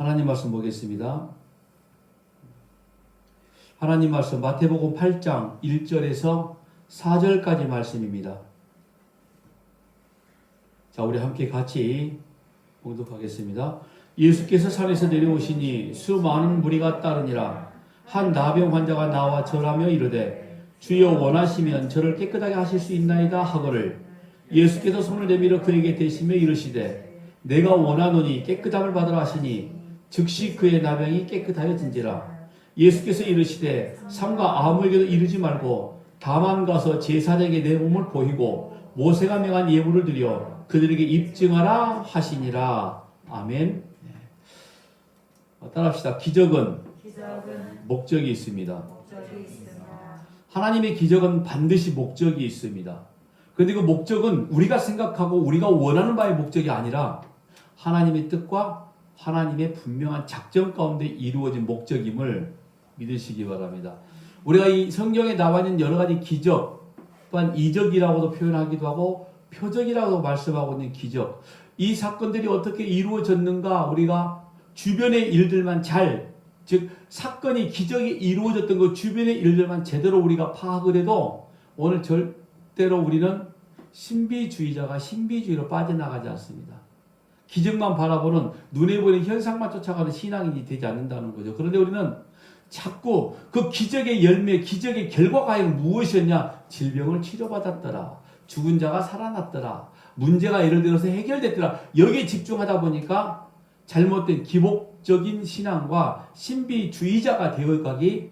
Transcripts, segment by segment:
하나님 말씀 보겠습니다. 하나님 말씀 마태복음 8장 1절에서 4절까지 말씀입니다. 자, 우리 함께 같이 봉독하겠습니다. 예수께서 산에서 내려오시니 수많은 무리가 따르니라. 한 나병 환자가 나와 절하며 이르되 주여 원하시면 저를 깨끗하게 하실 수 있나이다 하거늘 예수께서 손을 내밀어 그에게 대시며 이르시되 내가 원하노니 깨끗함을 받으라 하시니 즉시 그의 나병이 깨끗하여진지라. 예수께서 이르시되 삼가 아무에게도 이르지 말고 다만 가서 제사장에게 내 몸을 보이고 모세가 명한 예물을 드려 그들에게 입증하라 하시니라. 아멘. 따라합시다. 기적은 목적이 있습니다. 하나님의 기적은 반드시 목적이 있습니다. 그런데 그 목적은 우리가 생각하고 우리가 원하는 바의 목적이 아니라 하나님의 뜻과 하나님의 분명한 작전 가운데 이루어진 목적임을 믿으시기 바랍니다. 우리가 이 성경에 나와 있는 여러 가지 기적, 또한 이적이라고도 표현하기도 하고 표적이라고 말씀하고 있는 기적, 이 사건들이 어떻게 이루어졌는가 우리가 주변의 일들만 즉 사건이 기적이 이루어졌던 그 주변의 일들만 제대로 우리가 파악을 해도 오늘 절대로 우리는 신비주의자가 신비주의로 빠져나가지 않습니다. 기적만 바라보는 눈에 보이는 현상만 쫓아가는 신앙인이 되지 않는다는 거죠. 그런데 우리는 자꾸 그 기적의 열매, 기적의 결과가 무엇이었냐? 질병을 치료받았더라. 죽은 자가 살아났더라. 문제가 예를 들어서 해결됐더라. 여기에 집중하다 보니까 잘못된 기복적인 신앙과 신비주의자가 되어가기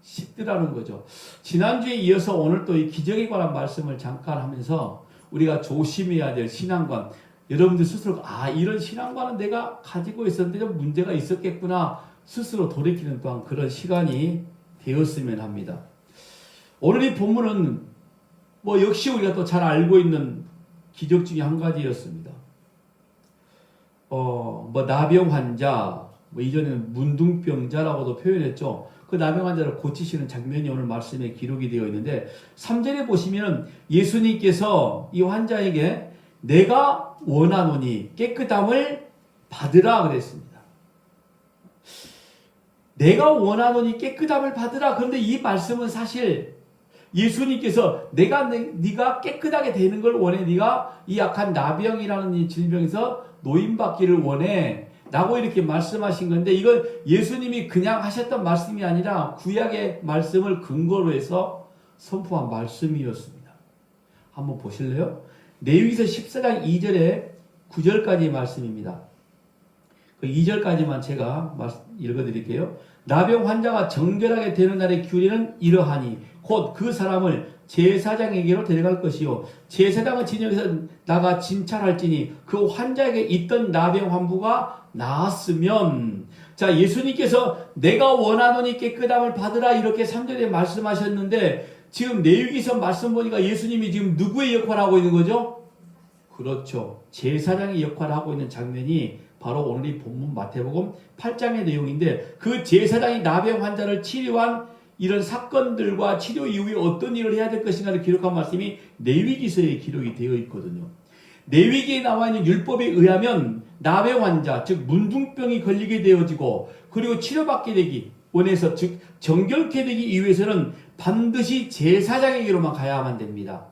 쉽더라는 거죠. 지난주에 이어서 오늘 또 이 기적에 관한 말씀을 잠깐 하면서 우리가 조심해야 될 신앙관, 여러분들 스스로 이런 신앙관은 내가 가지고 있었는데 좀 문제가 있었겠구나 스스로 돌이키는 또한 그런 시간이 되었으면 합니다. 오늘 이 본문은 역시 우리가 또 잘 알고 있는 기적 중에 한 가지였습니다. 나병 환자, 이전에는 문둥병자라고도 표현했죠. 그 나병 환자를 고치시는 장면이 오늘 말씀에 기록이 되어 있는데 3절에 보시면 예수님께서 이 환자에게 내가 원하노니 깨끗함을 받으라 그랬습니다. 내가 원하노니 깨끗함을 받으라. 그런데 이 말씀은 사실 예수님께서 네가 깨끗하게 되는 걸 원해. 네가 이 약한 나병이라는 이 질병에서 노임받기를 원해. 라고 이렇게 말씀하신 건데 이건 예수님이 그냥 하셨던 말씀이 아니라 구약의 말씀을 근거로 해서 선포한 말씀이었습니다. 한번 보실래요? 레위기서 14장 2절에 9절까지 말씀입니다. 그 2절까지만 제가 읽어드릴게요. 나병 환자가 정결하게 되는 날의 규례는 이러하니 곧 그 사람을 제사장에게로 데려갈 것이요 제사장은 진영에서 나가 진찰할지니 그 환자에게 있던 나병 환부가 나았으면. 자, 예수님께서 내가 원하노니 깨끗함을 받으라 이렇게 3절에 말씀하셨는데 지금 레위기서 말씀 보니까 예수님이 지금 누구의 역할을 하고 있는 거죠? 그렇죠. 제사장의 역할을 하고 있는 장면이 바로 오늘 이 본문 마태복음 8장의 내용인데 그 제사장이 나병 환자를 치료한 이런 사건들과 치료 이후에 어떤 일을 해야 될 것인가를 기록한 말씀이 레위기서에 기록이 되어 있거든요. 레위기에 나와 있는 율법에 의하면 나병 환자, 즉 문둥병이 걸리게 되어지고 그리고 치료받게 되기 원해서 즉 정결케 되기 위해서는 반드시 제사장에게로만 가야만 됩니다.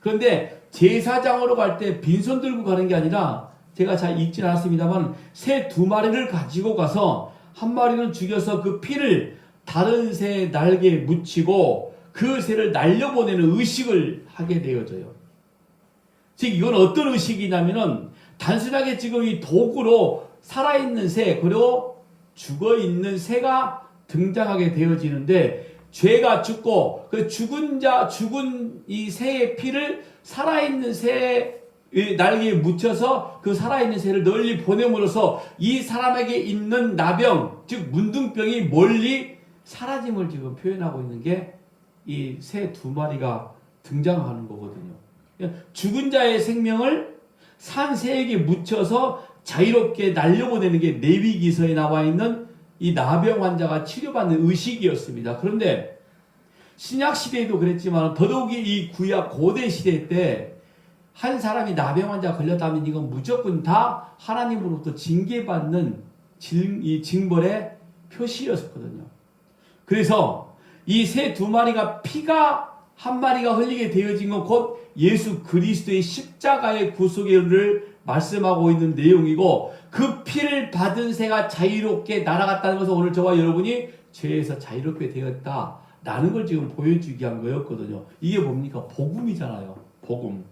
그런데 제사장으로 갈 때 빈손 들고 가는 게 아니라 제가 잘 읽진 않았습니다만 새 2마리를 가지고 가서 한 마리는 죽여서 그 피를 다른 새의 날개에 묻히고 그 새를 날려보내는 의식을 하게 되어져요. 즉 이건 어떤 의식이냐면은 단순하게 지금 이 도구로 살아있는 새 그리고 죽어있는 새가 등장하게 되어지는데 죄가 죽고 그 죽은 이 새의 피를 살아있는 새의 날개에 묻혀서 그 살아있는 새를 널리 보냄으로써 이 사람에게 있는 나병 즉 문둥병이 멀리 사라짐을 지금 표현하고 있는 게 이 새 2마리가 등장하는 거거든요. 죽은 자의 생명을 산 새에게 묻혀서 자유롭게 날려보내는 게 레위기서에 나와 있는 이 나병 환자가 치료받는 의식이었습니다. 그런데 신약 시대에도 그랬지만 더더욱이 이 구약 고대 시대 때 한 사람이 나병 환자가 걸렸다면 이건 무조건 다 하나님으로부터 징계받는 이 징벌의 표시였거든요. 그래서 이 새 두 마리가 피가 한 마리가 흘리게 되어진 건 곧 예수 그리스도의 십자가의 구속을 말씀하고 있는 내용이고, 그 피를 받은 새가 자유롭게 날아갔다는 것은 오늘 저와 여러분이 죄에서 자유롭게 되었다라는 걸 지금 보여주기 위한 거였거든요. 이게 뭡니까? 복음이잖아요. 복음.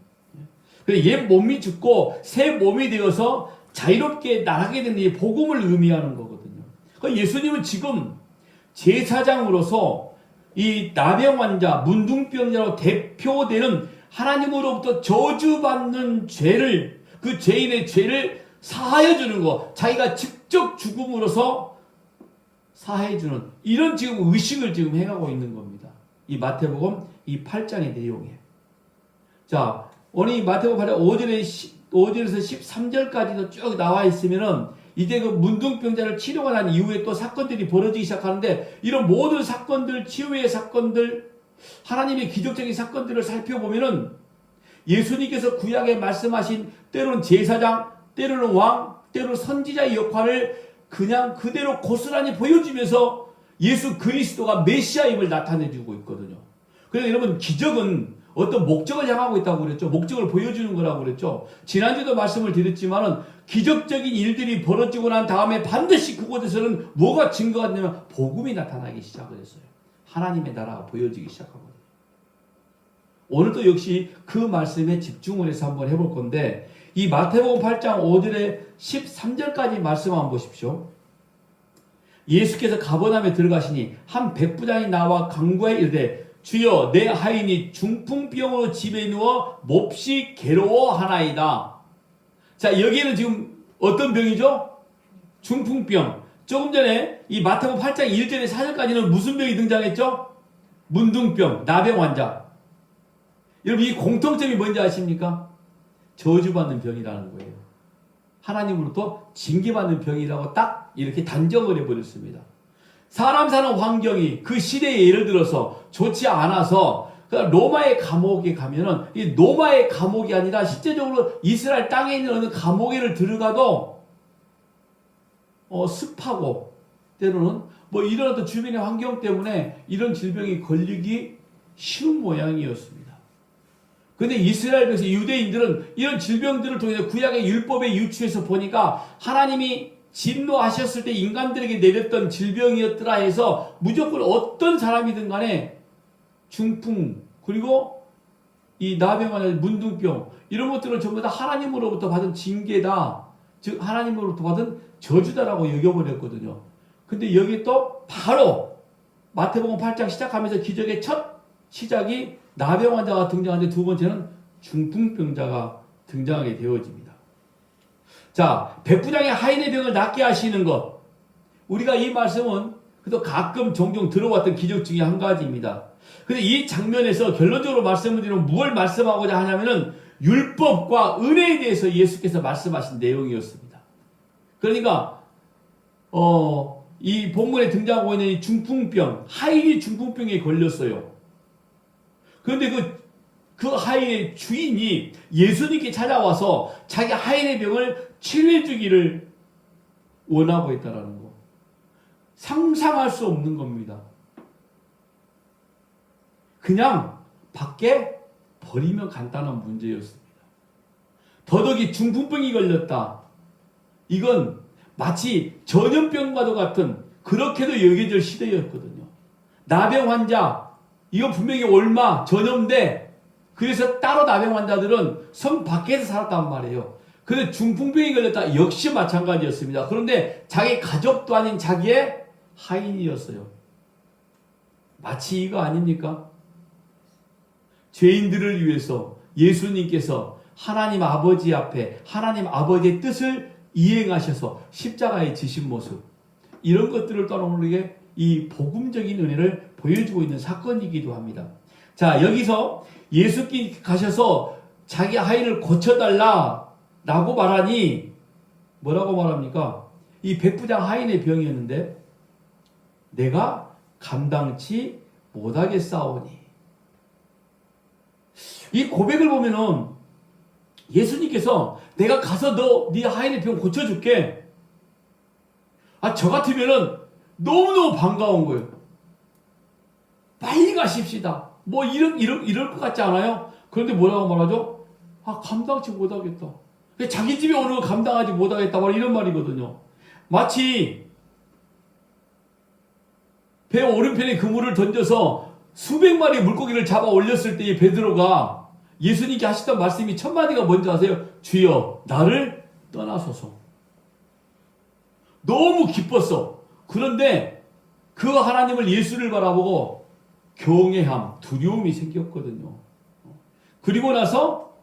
그래서 옛 몸이 죽고 새 몸이 되어서 자유롭게 날아가게 되는 이 복음을 의미하는 거거든요. 그러니까 예수님은 지금 제사장으로서 이 나병 환자, 문둥병자로 대표되는 하나님으로부터 저주받는 죄를, 그 죄인의 죄를 사하여 주는 거, 자기가 직접 죽음으로써 사하여 주는 이런 지금 의식을 지금 행하고 있는 겁니다. 이 마태복음 이 8장의 내용에. 자, 오늘 이 마태복음 8장 5절에서 13절까지도 쭉 나와 있으면은 이제 그 문둥병자를 치료가 난 이후에 또 사건들이 벌어지기 시작하는데, 이런 모든 사건들, 치유의 사건들, 하나님의 기적적인 사건들을 살펴보면은 예수님께서 구약에 말씀하신 때로는 제사장, 때로는 왕, 때로는 선지자의 역할을 그냥 그대로 고스란히 보여주면서 예수 그리스도가 메시아임을 나타내주고 있거든요. 그래서 여러분, 기적은 어떤 목적을 향하고 있다고 그랬죠. 목적을 보여주는 거라고 그랬죠. 지난주도 말씀을 드렸지만은 기적적인 일들이 벌어지고 난 다음에 반드시 그곳에서는 뭐가 증거가 되냐면 복음이 나타나기 시작을 했어요. 하나님의 나라가 보여지기 시작하거든요. 오늘도 역시 그 말씀에 집중을 해서 한번 해볼 건데, 이 마태복음 8장 5절에 13절까지 말씀 한번 보십시오. 예수께서 가버나움에 들어가시니 한 백부장이 나와 간구하여 이르되, 주여, 내 하인이 중풍병으로 집에 누워 몹시 괴로워하나이다. 자, 여기에는 지금 어떤 병이죠? 중풍병. 조금 전에 이 마태복음 8장 1절에 4절까지는 무슨 병이 등장했죠? 문둥병, 나병 환자. 여러분, 이 공통점이 뭔지 아십니까? 저주받는 병이라는 거예요. 하나님으로부터 징계받는 병이라고 딱 이렇게 단정을 해버렸습니다. 사람 사는 환경이 그 시대에 예를 들어서 좋지 않아서 로마의 감옥에 가면은, 이 로마의 감옥이 아니라 실제적으로 이스라엘 땅에 있는 어느 감옥에를 들어가도 습하고 때로는 뭐 이런 어떤 주변의 환경 때문에 이런 질병이 걸리기 쉬운 모양이었습니다. 근데 이스라엘 백성, 유대인들은 이런 질병들을 통해서 구약의 율법에 유추해서 보니까 하나님이 진노하셨을 때 인간들에게 내렸던 질병이었더라 해서 무조건 어떤 사람이든 간에 중풍, 그리고 이 나병, 문둥병, 이런 것들은 전부 다 하나님으로부터 받은 징계다, 즉 하나님으로부터 받은 저주다라고 여겨버렸거든요. 근데 여기 또 바로 마태복음 8장 시작하면서 기적의 첫 시작이 나병 환자가 등장하는데, 두 번째는 중풍병자가 등장하게 되어집니다. 자, 백부장의 하인의 병을 낫게 하시는 것. 우리가 이 말씀은 그래도 가끔 종종 들어왔던 기적 중에 한 가지입니다. 근데 이 장면에서 결론적으로 말씀을 드리면 뭘 말씀하고자 하냐면은 율법과 은혜에 대해서 예수께서 말씀하신 내용이었습니다. 그러니까, 이 본문에 등장하고 있는 이 중풍병, 하인이 중풍병에 걸렸어요. 그런데 그 하인의 주인이 예수님께 찾아와서 자기 하인의 병을 치료해 주기를 원하고 있다는 거. 상상할 수 없는 겁니다. 그냥 밖에 버리면 간단한 문제였습니다. 더덕이 중풍병이 걸렸다. 이건 마치 전염병과도 같은, 그렇게도 여겨질 시대였거든요. 나병 환자, 이거 분명히 올마, 전염돼. 그래서 따로 나병 환자들은 성 밖에서 살았단 말이에요. 그런데 중풍병이 걸렸다. 역시 마찬가지였습니다. 그런데 자기 가족도 아닌 자기의 하인이었어요. 마치 이거 아닙니까? 죄인들을 위해서 예수님께서 하나님 아버지 앞에 하나님 아버지의 뜻을 이행하셔서 십자가에 지신 모습, 이런 것들을 떠나오르게 이 복음적인 은혜를 보여주고 있는 사건이기도 합니다. 자, 여기서 예수께 가셔서 자기 하인을 고쳐달라라고 말하니 뭐라고 말합니까? 이 백부장 하인의 병이었는데 내가 감당치 못하겠사오니. 이 고백을 보면은 예수님께서 내가 가서 네 하인의 병 고쳐줄게. 저 같으면은 너무너무 반가운 거예요. 빨리 가십시다. 뭐 이럴 것 같지 않아요? 그런데 뭐라고 말하죠? 감당치 못하겠다. 자기 집에 오는 거 감당하지 못하겠다. 뭐 이런 말이거든요. 마치 배 오른편에 그물을 던져서 수백 마리의 물고기를 잡아 올렸을 때의 베드로가 예수님께 하시던 말씀이 첫 마디가 뭔지 아세요? 주여 나를 떠나소서. 너무 기뻤어. 그런데 그 하나님을 예수를 바라보고 경외함, 두려움이 생겼거든요. 그리고 나서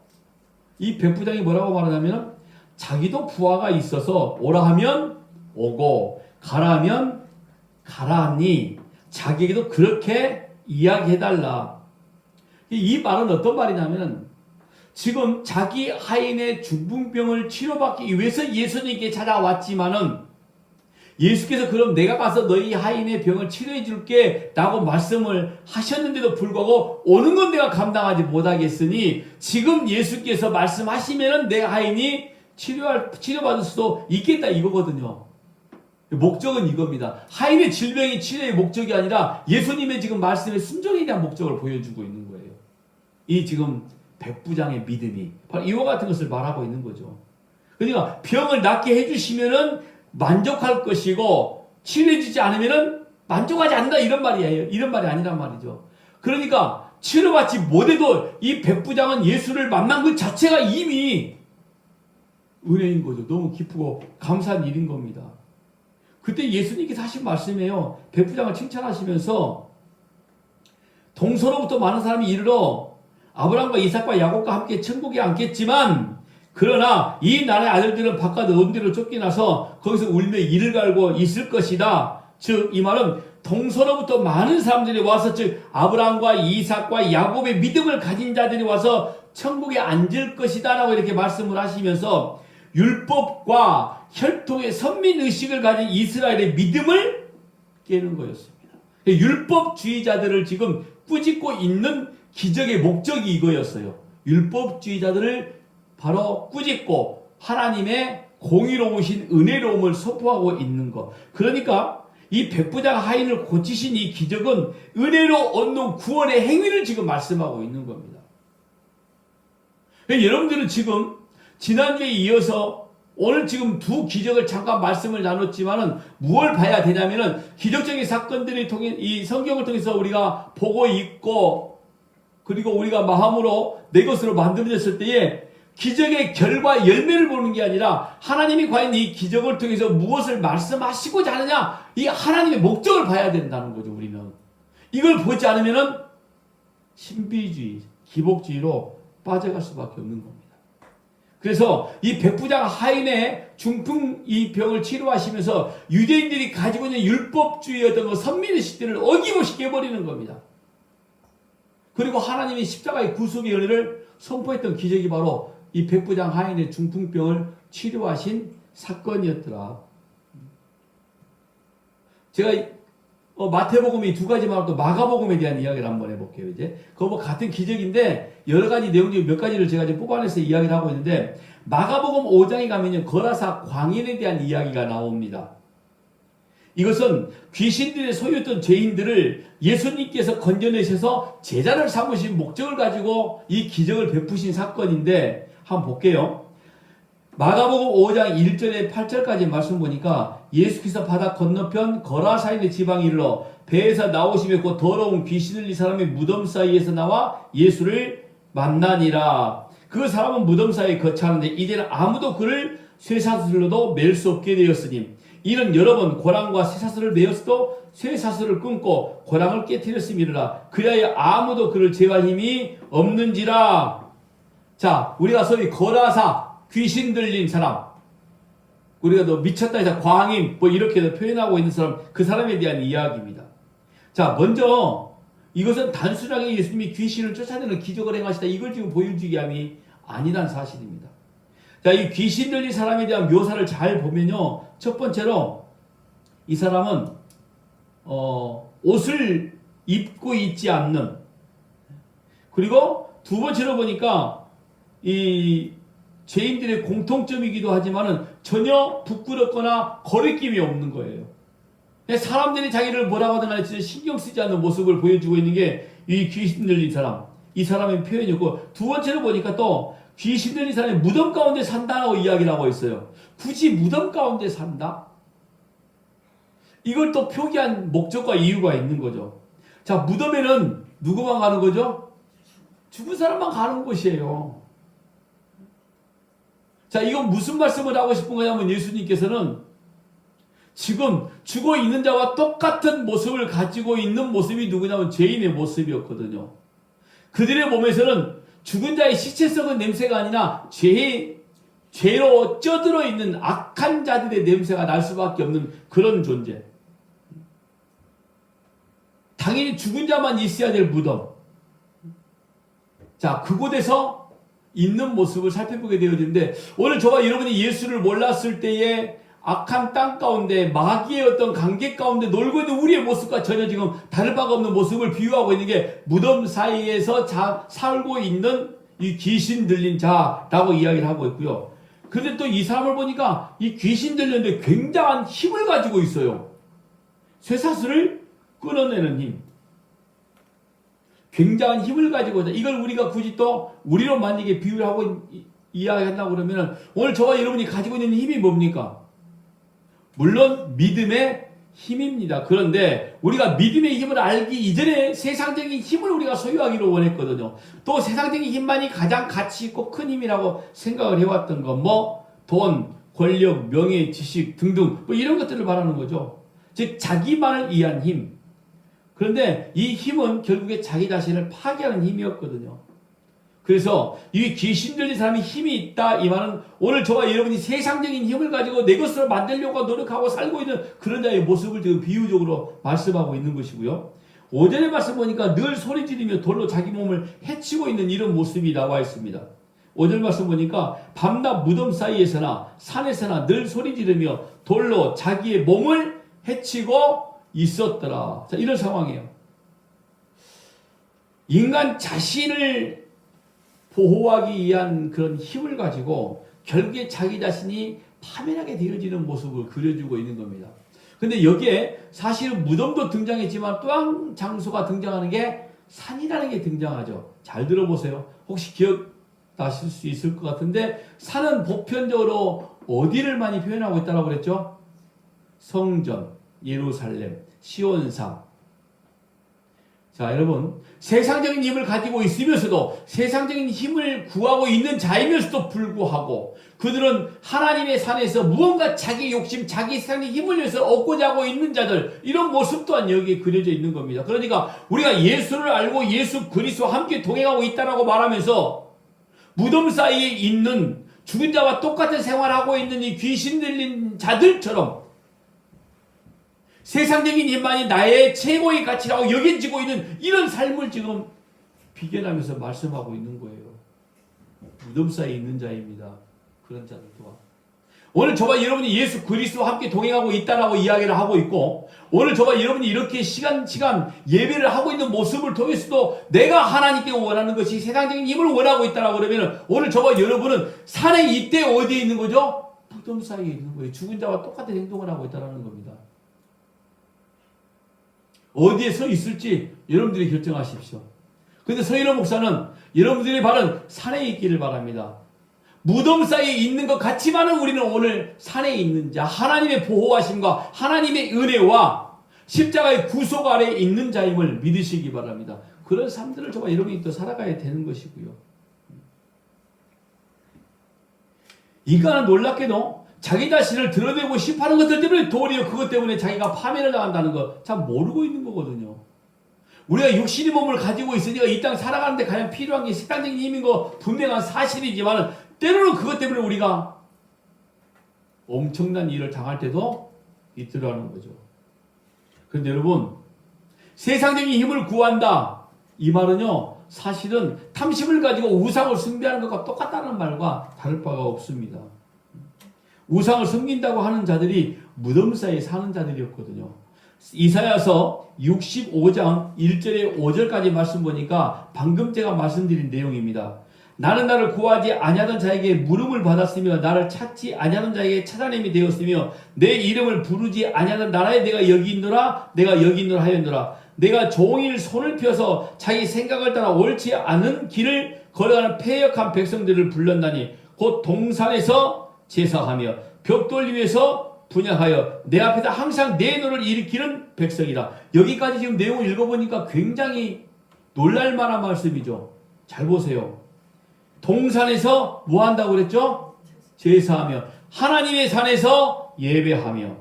이 백부장이 뭐라고 말하냐면 자기도 부하가 있어서 오라 하면 오고 가라 하면 가라니 자기에게도 그렇게 이야기해달라. 이 말은 어떤 말이냐면 지금 자기 하인의 중풍병을 치료받기 위해서 예수님께 찾아왔지만은 예수께서 그럼 내가 가서 너희 하인의 병을 치료해 줄게 라고 말씀을 하셨는데도 불구하고 오는 건 내가 감당하지 못하겠으니 지금 예수께서 말씀하시면은 내 하인이 치료받을 수도 있겠다 이거거든요. 목적은 이겁니다. 하인의 질병이 치료의 목적이 아니라 예수님의 지금 말씀의 순종에 대한 목적을 보여주고 있는 거예요. 이 지금 백부장의 믿음이 바로 이와 같은 것을 말하고 있는 거죠. 그러니까 병을 낫게 해주시면은 만족할 것이고 치료해주지 않으면은 만족하지 않는다 이런 말이에요. 이런 말이 아니란 말이죠. 그러니까 치료받지 못해도 이 백부장은 예수를 만난 그 자체가 이미 은혜인 거죠. 너무 기쁘고 감사한 일인 겁니다. 그때 예수님께서 하신 말씀이에요. 백부장을 칭찬하시면서 동서로부터 많은 사람이 이르러 아브라함과 이삭과 야곱과 함께 천국에 앉겠지만 그러나 이 나라의 아들들은 바깥 엄대로 쫓겨나서 거기서 울며 이를 갈고 있을 것이다. 즉 이 말은 동서로부터 많은 사람들이 와서 즉 아브라함과 이삭과 야곱의 믿음을 가진 자들이 와서 천국에 앉을 것이다 라고 이렇게 말씀을 하시면서 율법과 혈통의 선민의식을 가진 이스라엘의 믿음을 깨는 거였습니다. 율법주의자들을 지금 꾸짖고 있는 기적의 목적이 이거였어요. 율법주의자들을 바로 꾸짖고 하나님의 공의로우신 은혜로움을 선포하고 있는 것. 그러니까 이 백부장 하인을 고치신 이 기적은 은혜로 얻는 구원의 행위를 지금 말씀하고 있는 겁니다. 여러분들은 지금 지난주에 이어서 오늘 지금 두 기적을 잠깐 말씀을 나눴지만은 무엇을 봐야 되냐면은 기적적인 사건들을 통해 이 성경을 통해서 우리가 보고 있고 그리고 우리가 마음으로 내 것으로 만들어졌을 때에 기적의 결과 열매를 보는 게 아니라 하나님이 과연 이 기적을 통해서 무엇을 말씀하시고자 하느냐 이 하나님의 목적을 봐야 된다는 거죠. 우리는 이걸 보지 않으면은 신비주의, 기복주의로 빠져갈 수밖에 없는 겁니다. 그래서 이 백부장 하인의 중풍 이 병을 치료하시면서 유대인들이 가지고 있는 율법주의 어떤 그 선민의식들을 어김없이 깨버리는 겁니다. 그리고 하나님이 십자가의 구속의 은혜를 선포했던 기적이 바로 이 백부장 하인의 중풍병을 치료하신 사건이었더라. 제가 마태복음이 두 가지 말고 또 마가복음에 대한 이야기를 한번 해볼게요. 이제 그거 뭐 같은 기적인데 여러 가지 내용 중 몇 가지를 제가 지금 뽑아내서 이야기를 하고 있는데 마가복음 5장에 가면요 거라사 광인에 대한 이야기가 나옵니다. 이것은 귀신들의 소유였던 죄인들을 예수님께서 건져내셔서 제자를 삼으신 목적을 가지고 이 기적을 베푸신 사건인데 한번 볼게요. 마가복음 5장 1절에 8절까지 말씀 보니까 예수께서 바다 건너편 거라사인의 지방에 이르러 배에서 나오시며 곧 더러운 귀신 들린 사람이 무덤 사이에서 나와 예수를 만나니라. 그 사람은 무덤 사이에 거처하는데 이제는 아무도 그를 쇠사슬로도 맬 수 없게 되었으니 이는 여러 번 고랑과 쇠사슬을 메었어도 쇠사슬을 끊고 고랑을 깨뜨렸음이라. 그리하여 아무도 그를 제어할 힘이 없는지라. 자, 우리가 소위 거라사 귀신 들린 사람, 우리가 너 미쳤다 해서 광인 뭐 이렇게 표현하고 있는 사람, 그 사람에 대한 이야기입니다. 자, 먼저 이것은 단순하게 예수님이 귀신을 쫓아내는 기적을 행하시다 이걸 지금 보여주기 위함이 아니란 사실입니다. 자, 이 귀신 들린 사람에 대한 묘사를 잘 보면요, 첫 번째로 이 사람은 옷을 입고 있지 않는, 그리고 두 번째로 보니까 이 죄인들의 공통점이기도 하지만은 전혀 부끄럽거나 거리낌이 없는 거예요. 사람들이 자기를 뭐라고 하든 간에 진짜 신경 쓰지 않는 모습을 보여주고 있는 게 이 귀신 들린 사람. 이 사람의 표현이었고, 두 번째로 보니까 또 귀신 들린 사람이 무덤 가운데 산다고 이야기를 하고 있어요. 굳이 무덤 가운데 산다? 이걸 또 표기한 목적과 이유가 있는 거죠. 자, 무덤에는 누구만 가는 거죠? 죽은 사람만 가는 곳이에요. 자, 이건 무슨 말씀을 하고 싶은 거냐면 예수님께서는 지금 죽어 있는 자와 똑같은 모습을 가지고 있는 모습이 누구냐면 죄인의 모습이었거든요. 그들의 몸에서는 죽은 자의 시체 썩은 냄새가 아니라 죄로 쪄들어 있는 악한 자들의 냄새가 날 수밖에 없는 그런 존재. 당연히 죽은 자만 있어야 될 무덤. 자, 그곳에서 있는 모습을 살펴보게 되어지는데, 오늘 저와 여러분이 예수를 몰랐을 때에 악한 땅 가운데 마귀의 어떤 관계 가운데 놀고 있는 우리의 모습과 전혀 지금 다를 바가 없는 모습을 비유하고 있는 게 무덤 사이에서 살고 있는 이 귀신 들린 자라고 이야기를 하고 있고요. 그런데 또 이 사람을 보니까 이 귀신 들렸는데 굉장한 힘을 가지고 있어요. 쇠사슬을 끊어내는 힘. 굉장한 힘을 가지고 있다. 이걸 우리가 굳이 또 우리로 만약에 비유를 하고 이야기한다고 그러면 오늘 저와 여러분이 가지고 있는 힘이 뭡니까? 물론 믿음의 힘입니다. 그런데 우리가 믿음의 힘을 알기 이전에 세상적인 힘을 우리가 소유하기로 원했거든요. 또 세상적인 힘만이 가장 가치 있고 큰 힘이라고 생각을 해왔던 거, 뭐 돈, 권력, 명예, 지식 등등 뭐 이런 것들을 말하는 거죠. 즉 자기만을 위한 힘. 그런데 이 힘은 결국에 자기 자신을 파괴하는 힘이었거든요. 그래서 이 귀신 들린 사람이 힘이 있다 이 말은 오늘 저와 여러분이 세상적인 힘을 가지고 내 것으로 만들려고 노력하고 살고 있는 그런 자의 모습을 지금 비유적으로 말씀하고 있는 것이고요. 5절의 말씀 보니까 늘 소리 지르며 돌로 자기 몸을 해치고 있는 이런 모습이 나와 있습니다. 5절 말씀 보니까 밤낮 무덤 사이에서나 산에서나 늘 소리 지르며 돌로 자기의 몸을 해치고 있었더라. 자, 이런 상황이에요. 인간 자신을 보호하기 위한 그런 힘을 가지고 결국에 자기 자신이 파멸하게 되어지는 모습을 그려주고 있는 겁니다. 근데 여기에 사실은 무덤도 등장했지만 또 한 장소가 등장하는 게 산이라는 게 등장하죠. 잘 들어보세요. 혹시 기억나실 수 있을 것 같은데 산은 보편적으로 어디를 많이 표현하고 있다고 그랬죠? 성전, 예루살렘, 시온산. 자, 여러분, 세상적인 힘을 가지고 있으면서도 세상적인 힘을 구하고 있는 자이면서도 불구하고 그들은 하나님의 산에서 무언가 자기 욕심, 자기 세상의 힘을 위해서 얻고자 하고 있는 자들, 이런 모습 또한 여기에 그려져 있는 겁니다. 그러니까 우리가 예수를 알고 예수 그리스도와 함께 동행하고 있다라고 말하면서 무덤 사이에 있는 죽은 자와 똑같은 생활하고 있는 이 귀신 들린 자들처럼 세상적인 힘만이 나의 최고의 가치라고 여겨지고 있는 이런 삶을 지금 비견하면서 말씀하고 있는 거예요. 무덤 사이에 있는 자입니다. 그런 자들 또한. 오늘 저와 여러분이 예수 그리스도와 함께 동행하고 있다라고 이야기를 하고 있고, 오늘 저와 여러분이 이렇게 시간 예배를 하고 있는 모습을 통해서도 내가 하나님께 원하는 것이 세상적인 힘을 원하고 있다라고 그러면 오늘 저와 여러분은 산에 이때 어디에 있는 거죠? 무덤 사이에 있는 거예요. 죽은 자와 똑같은 행동을 하고 있다는 겁니다. 어디에 서 있을지 여러분들이 결정하십시오. 근데 서인호 목사는 여러분들의 발은 산에 있기를 바랍니다. 무덤 사이에 있는 것 같지만은 우리는 오늘 산에 있는 자, 하나님의 보호하심과 하나님의 은혜와 십자가의 구속 아래에 있는 자임을 믿으시기 바랍니다. 그런 삶들을 저와 여러분이 또 살아가야 되는 것이고요. 인간은 놀랍게도 자기 자신을 드러내고 싶어하는 것들 때문에 도리어 그것 때문에 자기가 파멸을 당한다는 거 참 모르고 있는 거거든요. 우리가 육신의 몸을 가지고 있으니까 이 땅 살아가는데 가장 필요한 게 세상적인 힘인 거 분명한 사실이지만 때로는 그것 때문에 우리가 엄청난 일을 당할 때도 있더라는 거죠. 그런데 여러분, 세상적인 힘을 구한다 이 말은요 사실은 탐심을 가지고 우상을 숭배하는 것과 똑같다는 말과 다를 바가 없습니다. 우상을 섬긴다고 하는 자들이 무덤 사이에 사는 자들이었거든요. 이사야서 65장 1절에 5절까지 말씀 보니까 방금 제가 말씀드린 내용입니다. 나는 나를 구하지 아니하던 자에게 물음을 받았으며 나를 찾지 아니하던 자에게 찾아냄이 되었으며 내 이름을 부르지 아니하던 나라에 내가 여기 있노라 내가 여기 있노라 하였노라. 내가 종일 손을 펴서 자기 생각을 따라 옳지 않은 길을 걸어가는 패역한 백성들을 불렀나니 곧 동산에서 제사하며 벽돌 위에서 분향하여 내 앞에다 항상 내 노를 일으키는 백성이라. 여기까지 지금 내용을 읽어보니까 굉장히 놀랄만한 말씀이죠. 잘 보세요. 동산에서 뭐 한다고 그랬죠? 제사하며 하나님의 산에서 예배하며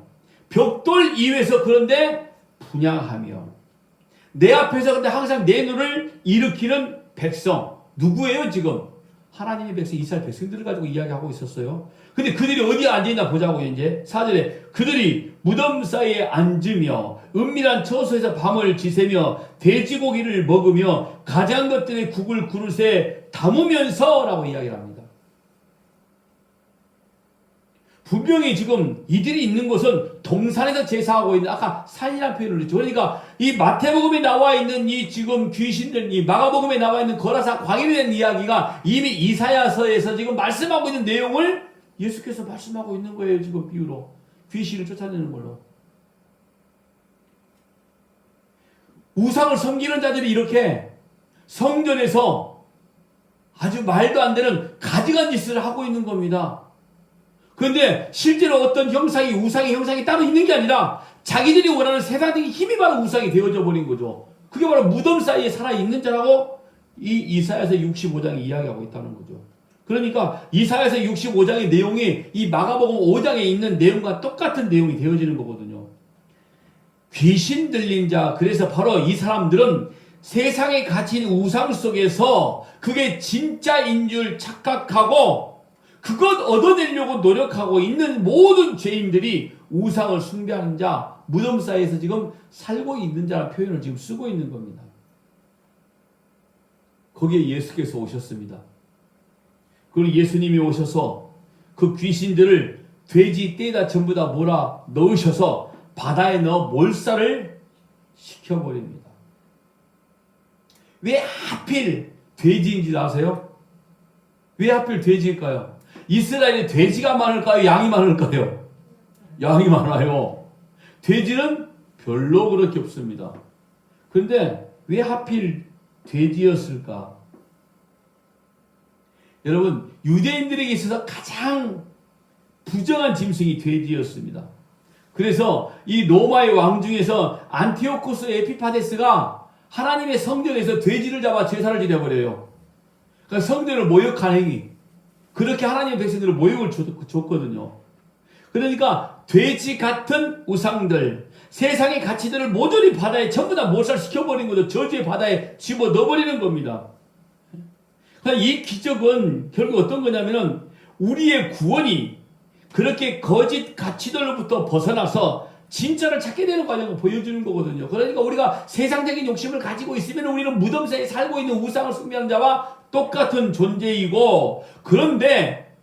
벽돌 위에서 그런데 분향하며 내 앞에서 근데 항상 내 눈을 일으키는 백성 누구예요 지금? 하나님의 백성 이스라엘 백성들을 가지고 이야기하고 있었어요. 근데 그들이 어디에 앉아있나 보자고요. 이제 4절에 그들이 무덤 사이에 앉으며 은밀한 처소에서 밤을 지새며 돼지고기를 먹으며 가장 것들의 국을 그릇에 담으면서 라고 이야기를 합니다. 분명히 지금 이들이 있는 곳은 동산에서 제사하고 있는 아까 산이라는 표현을 했죠. 그러니까 이 마태복음에 나와 있는 이 지금 귀신들, 이 마가복음에 나와 있는 거라사 광야에 대한 이야기가 이미 이사야서에서 지금 말씀하고 있는 내용을 예수께서 말씀하고 있는 거예요. 지금 비유로. 귀신을 쫓아내는 걸로. 우상을 섬기는 자들이 이렇게 성전에서 아주 말도 안 되는 가증한 짓을 하고 있는 겁니다. 그런데 실제로 어떤 형상이 우상의 형상이 따로 있는 게 아니라 자기들이 원하는 세상적인 힘이 바로 우상이 되어져 버린 거죠. 그게 바로 무덤 사이에 살아있는 자라고 이 이사야서 65장이 이야기하고 있다는 거죠. 그러니까 이사야서 65장의 내용이 이 마가복음 5장에 있는 내용과 똑같은 내용이 되어지는 거거든요. 귀신 들린 자, 그래서 바로 이 사람들은 세상에 갇힌 우상 속에서 그게 진짜인 줄 착각하고 그것 얻어내려고 노력하고 있는 모든 죄인들이 우상을 숭배하는 자, 무덤 사이에서 지금 살고 있는 자라는 표현을 지금 쓰고 있는 겁니다. 거기에 예수께서 오셨습니다. 그리고 예수님이 오셔서 그 귀신들을 돼지 떼에다 전부 다 몰아 넣으셔서 바다에 넣어 몰살을 시켜버립니다. 왜 하필 돼지인지 아세요? 왜 하필 돼지일까요? 이스라엘에 돼지가 많을까요? 양이 많을까요? 양이 많아요. 돼지는 별로 그렇게 없습니다. 그런데 왜 하필 돼지였을까? 여러분, 유대인들에게 있어서 가장 부정한 짐승이 돼지였습니다. 그래서 이 로마의 왕 중에서 안티오코스 에피파데스가 하나님의 성전에서 돼지를 잡아 제사를 지내버려요. 그러니까 성전을 모욕한 행위. 그렇게 하나님의 백성들을 모욕을 줬거든요. 그러니까 돼지 같은 우상들, 세상의 가치들을 모조리 바다에 전부 다 몰살시켜버린 거죠. 저주의 바다에 집어넣어버리는 겁니다. 이 기적은 결국 어떤 거냐면은 우리의 구원이 그렇게 거짓 가치들로부터 벗어나서 진짜를 찾게 되는 과정을 보여주는 거거든요. 그러니까 우리가 세상적인 욕심을 가지고 있으면 우리는 무덤 사이에 살고 있는 우상을 숭배하는 자와 똑같은 존재이고, 그런데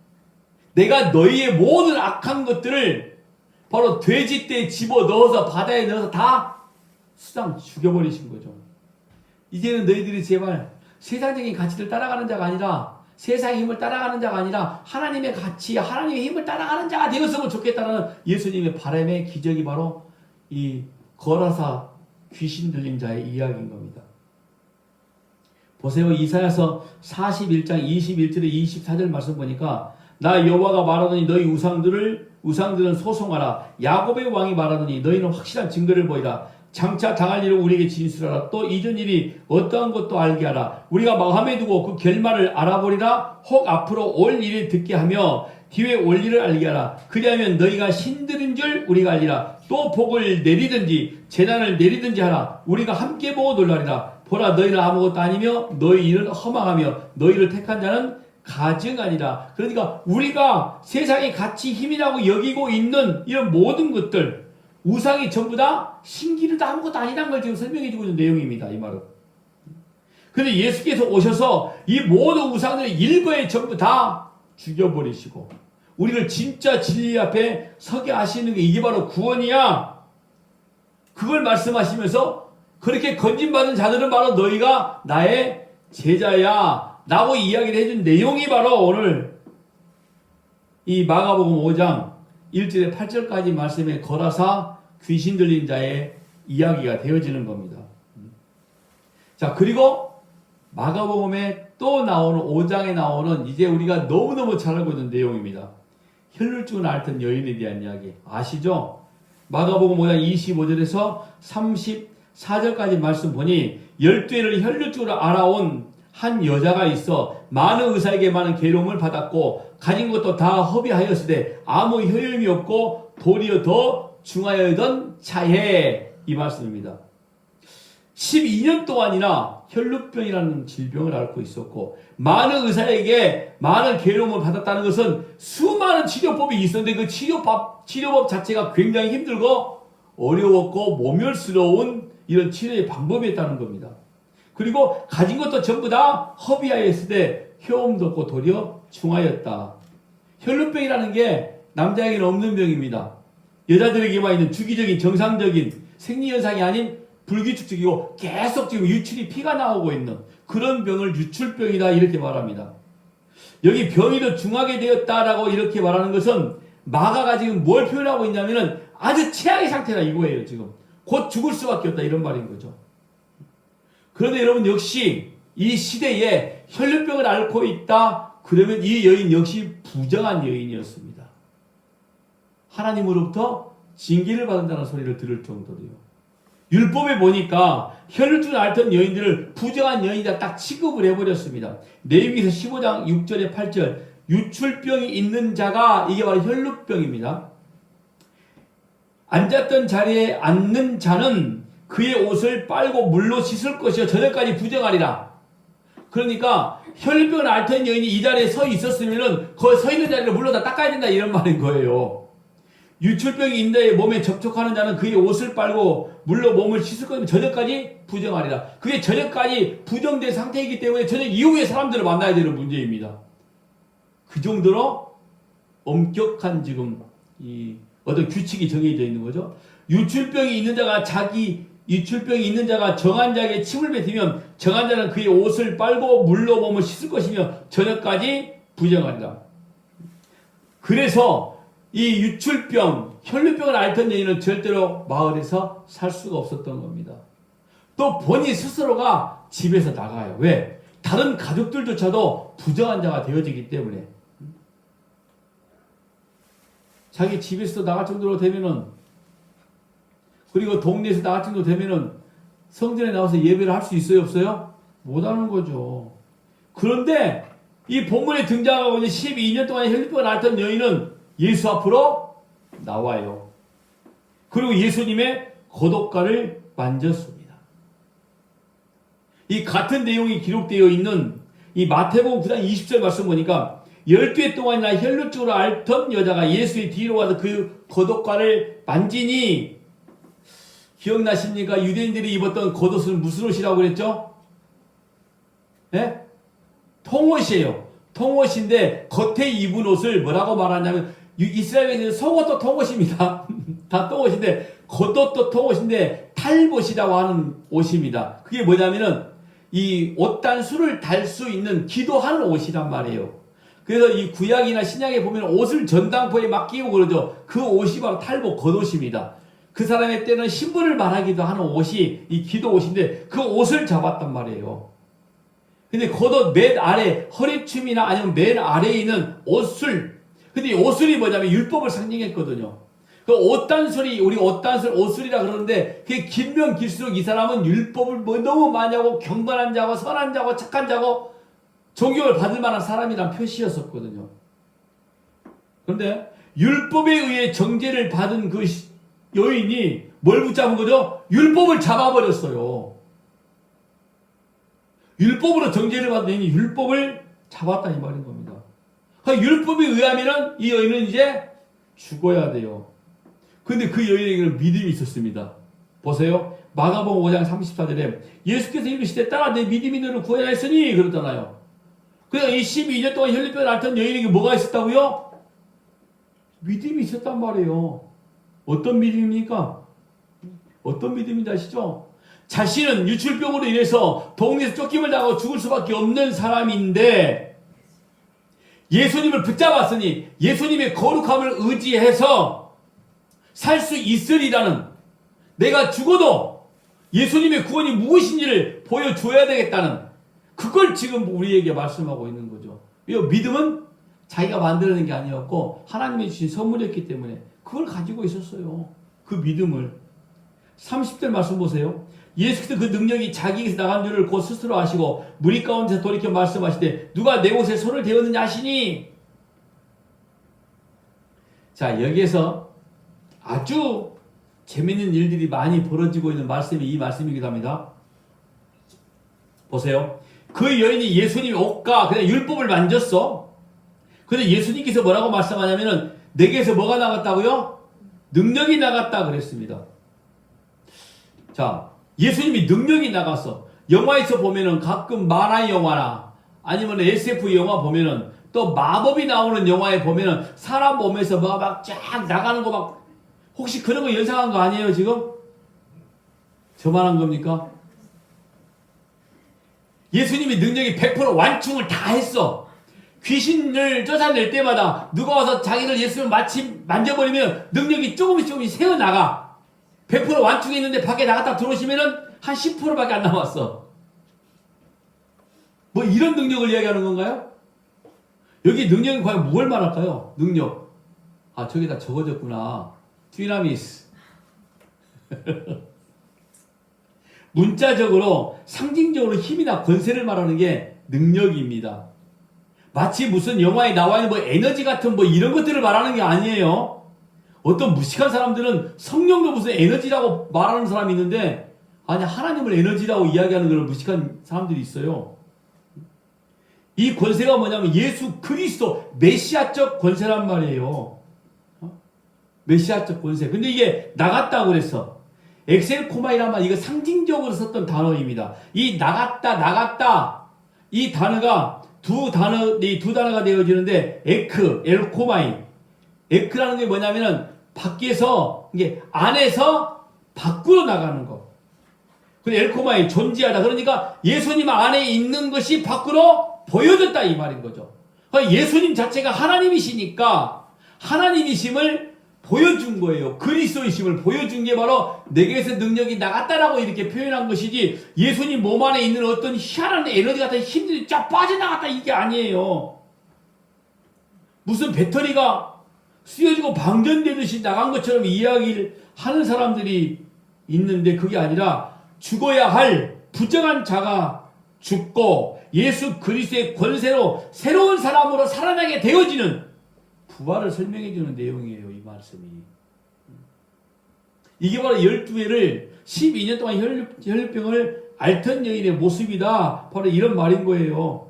내가 너희의 모든 악한 것들을 바로 돼지떼에 집어넣어서 바다에 넣어서 다 수장 죽여버리신 거죠. 이제는 너희들이 제발 세상적인 가치를 따라가는 자가 아니라 세상의 힘을 따라가는 자가 아니라 하나님의 가치, 하나님의 힘을 따라가는 자가 되었으면 좋겠다는 예수님의 바람의 기적이 바로 이 거라사 귀신 들린 자의 이야기인 겁니다. 보세요. 이사야서 41장 21절에 24절 말씀 보니까 나 여호와가 말하더니 너희 우상들은 소송하라. 야곱의 왕이 말하더니 너희는 확실한 증거를 보이라. 장차 당할 일을 우리에게 진술하라. 또 이전 일이 어떠한 것도 알게 하라. 우리가 마음에 두고 그 결말을 알아보리라. 혹 앞으로 올 일을 듣게 하며 뒤에 올 일을 알게 하라. 그리하면 너희가 신들인 줄 우리가 알리라. 또 복을 내리든지 재난을 내리든지 하라. 우리가 함께 보고 놀라리라. 보라, 너희는 아무것도 아니며 너희 일은 허망하며 너희를 택한 자는 가증하니라. 그러니까 우리가 세상의 가치, 힘이라고 여기고 있는 이런 모든 것들, 우상이 전부 다 신기루도 아무것도 아니라는 걸 지금 설명해 주고 있는 내용입니다. 이 말은. 그런데 예수께서 오셔서 이 모든 우상들의 일거에 전부 다 죽여버리시고 우리를 진짜 진리 앞에 서게 하시는 게 이게 바로 구원이야. 그걸 말씀하시면서 그렇게 건진받은 자들은 바로 너희가 나의 제자야, 라고 이야기를 해준 내용이 바로 오늘 이 마가복음 5장 1절에 8절까지 말씀에 걸어서 귀신 들린 자의 이야기가 되어지는 겁니다. 자, 그리고 마가복음에 또 나오는 5장에 나오는 이제 우리가 너무너무 잘 알고 있는 내용입니다. 혈루증을 앓던 여인에 대한 이야기 아시죠? 마가복음 5장 25절에서 34절까지 말씀 보니 12회를 혈루증으로 앓아온 한 여자가 있어 많은 의사에게 많은 괴로움을 받았고 가진 것도 다 허비하였으되 아무 효용이 없고 도리어 더 중하여던 차에 이 말씀입니다. 12년 동안이나 혈루병이라는 질병을 앓고 있었고 많은 의사에게 많은 괴로움을 받았다는 것은 수많은 치료법이 있었는데 그 치료법 자체가 굉장히 힘들고 어려웠고 모멸스러운 이런 치료의 방법이었다는 겁니다. 그리고 가진 것도 전부 다 허비하였을 때 효험도 없고 도리어 중하였다. 혈루병이라는 게 남자에게는 없는 병입니다. 여자들에게만 있는 주기적인 정상적인 생리현상이 아닌 불규칙적이고 계속 지금 유출이 피가 나오고 있는 그런 병을 유출병이다 이렇게 말합니다. 여기 병이 더 중하게 되었다라고 이렇게 말하는 것은 마가가 지금 뭘 표현하고 있냐면은 아주 최악의 상태다 이거예요. 지금 곧 죽을 수밖에 없다 이런 말인 거죠. 그런데 여러분 역시 이 시대에 혈루병을 앓고 있다 그러면 이 여인 역시 부정한 여인이었습니다. 하나님으로부터 징계를 받는다는 소리를 들을 정도로요. 율법에 보니까 혈루증을 앓던 여인들을 부정한 여인이다 딱 취급을 해버렸습니다. 레위기서 15장 6절에 8절 유출병이 있는 자가 이게 바로 혈루병입니다. 앉았던 자리에 앉는 자는 그의 옷을 빨고 물로 씻을 것이요 저녁까지 부정하리라. 그러니까 혈루병을 앓던 여인이 이 자리에 서 있었으면은 그 서 있는 자리를 물로 다 닦아야 된다 이런 말인 거예요. 유출병이 있는 자의 몸에 접촉하는 자는 그의 옷을 빨고 물로 몸을 씻을 것이면 저녁까지 부정하리라. 그게 저녁까지 부정된 상태이기 때문에 저녁 이후에 사람들을 만나야 되는 문제입니다. 그 정도로 엄격한 지금 이 어떤 규칙이 정해져 있는 거죠. 유출병이 있는 자가 정한 자에게 침을 뱉으면 정한 자는 그의 옷을 빨고 물로 몸을 씻을 것이며 저녁까지 부정하리라. 그래서 이 유출병, 혈루병을 앓던 여인은 절대로 마을에서 살 수가 없었던 겁니다. 또 본인 스스로가 집에서 나가요. 왜? 다른 가족들조차도 부정한 자가 되어지기 때문에. 자기 집에서 나갈 정도로 되면은, 그리고 동네에서 나갈 정도로 되면은 성전에 나와서 예배를 할 수 있어요? 없어요? 못하는 거죠. 그런데 이 본문에 등장하고 있는 12년 동안 혈루병을 앓던 여인은 예수 앞으로 나와요. 그리고 예수님의 고독가를 만졌습니다. 이 같은 내용이 기록되어 있는 이 마태복음 9장 20절 말씀 보니까 12해 동안이나 혈루증으로 앓던 여자가 예수의 뒤로 와서 그 고독가를 만지니 기억나십니까? 유대인들이 입었던 겉옷은 무슨 옷이라고 그랬죠? 네? 통옷이에요. 통옷인데 겉에 입은 옷을 뭐라고 말하냐면 이스라엘에는 속옷도 통옷입니다. 다 통옷인데 겉옷도 통옷인데 탈봇이라고 하는 옷입니다. 그게 뭐냐면은 이 옷단수를 달 수 있는 기도하는 옷이란 말이에요. 그래서 이 구약이나 신약에 보면 옷을 전당포에 막 끼고 그러죠. 그 옷이 바로 탈봇 겉옷입니다. 그 사람의 때는 신분을 말하기도 하는 옷이 이 기도 옷인데 그 옷을 잡았단 말이에요. 근데 겉옷 맨 아래 허리춤이나 아니면 맨 아래에 있는 옷술. 근데 이 옷술이 뭐냐면 율법을 상징했거든요. 그 옷단술이 우리 옷단술 옷술이라 그러는데 그게 길면 길수록 이 사람은 율법을 뭐 너무 많이 하고 경건한 자고 선한 자고 착한 자고 존경을 받을 만한 사람이란 표시였었거든요. 그런데 율법에 의해 정죄를 받은 그 여인이 뭘 붙잡은 거죠? 율법을 잡아버렸어요. 율법으로 정죄를 받은 여인이 율법을 잡았다 이 말인 겁니다. 율법에 의하면은 이 여인은 이제 죽어야 돼요. 근데 그 여인에게는 믿음이 있었습니다. 보세요. 마가복음 5장 34절에 예수께서 이르시되 따라 내 믿음이 너를 구하여 했으니 그러잖아요. 그러니까 이 12년 동안 혈루병을 앓던 여인에게 뭐가 있었다고요? 믿음이 있었단 말이에요. 어떤 믿음입니까? 어떤 믿음인지 아시죠? 자신은 유출병으로 인해서 동네에서 쫓김을 당하고 죽을 수밖에 없는 사람인데 예수님을 붙잡았으니 예수님의 거룩함을 의지해서 살 수 있으리라는, 내가 죽어도 예수님의 구원이 무엇인지를 보여줘야 되겠다는, 그걸 지금 우리에게 말씀하고 있는 거죠. 믿음은 자기가 만들어낸 게 아니었고 하나님이 주신 선물이었기 때문에 그걸 가지고 있었어요. 그 믿음을. 30절 말씀 보세요. 예수께서 그 능력이 자기에게서 나간 줄을 곧 스스로 아시고 무리 가운데서 돌이켜 말씀하시되 누가 내 옷에 손을 대었느냐 하시니. 자, 여기에서 아주 재밌는 일들이 많이 벌어지고 있는 말씀이 이 말씀이기도 합니다. 보세요. 그 여인이 예수님의 옷과 그냥 율법을 만졌어. 근데 예수님께서 뭐라고 말씀하냐면은 내게서 뭐가 나갔다고요? 능력이 나갔다 그랬습니다. 자, 예수님이 능력이 나갔어. 영화에서 보면은 가끔 만화 영화나 아니면 SF 영화 보면은 또 마법이 나오는 영화에 보면은 사람 몸에서 뭐가 막 쫙 나가는 거 막, 혹시 그런 거 연상한 거 아니에요 지금? 저만 한 겁니까? 예수님이 능력이 100% 완충을 다 했어. 귀신을 쫓아낼 때마다 누가 와서 자기를 예수님 마침 만져버리면 능력이 조금씩 새어나가. 100% 완충했는데 밖에 나갔다 들어오시면은 한 10%밖에 안 남았어. 뭐 이런 능력을 이야기하는 건가요? 여기 능력이 과연 뭘 말할까요? 능력. 아, 저기다 적어졌구나. 디나미스. 문자적으로 상징적으로 힘이나 권세를 말하는 게 능력입니다. 마치 무슨 영화에 나와 있는 뭐 에너지 같은 뭐 이런 것들을 말하는 게 아니에요. 어떤 무식한 사람들은 성령도 무슨 에너지라고 말하는 사람이 있는데, 아니 하나님을 에너지라고 이야기하는 그런 무식한 사람들이 있어요. 이 권세가 뭐냐면 예수 그리스도 메시아적 권세란 말이에요. 메시아적 권세. 근데 이게 나갔다고 그랬어. 엑셀코마이란 말, 이거 상징적으로 썼던 단어입니다. 이 나갔다 이 단어가 두 단어가 되어지는데 에크, 엘코마이. 에크라는 게 뭐냐면은 밖에서, 이게 안에서 밖으로 나가는 거. 근데 엘코마이, 존재하다. 그러니까 예수님 안에 있는 것이 밖으로 보여졌다 이 말인 거죠. 그러니까 예수님 자체가 하나님이시니까 하나님이심을 보여준 거예요. 그리스도이심을 보여준 게 바로 내게서 능력이 나갔다라고 이렇게 표현한 것이지, 예수님 몸 안에 있는 어떤 희한한 에너지 같은 힘들이 쫙 빠져나갔다 이게 아니에요. 무슨 배터리가 쓰여지고 방전되듯이 나간 것처럼 이야기를 하는 사람들이 있는데, 그게 아니라 죽어야 할 부정한 자가 죽고 예수 그리스도의 권세로 새로운 사람으로 살아나게 되어지는 부활을 설명해 주는 내용이에요, 이 말씀이. 이게 바로 12회를 12년 동안 혈류병을 앓던 여인의 모습이다. 바로 이런 말인 거예요.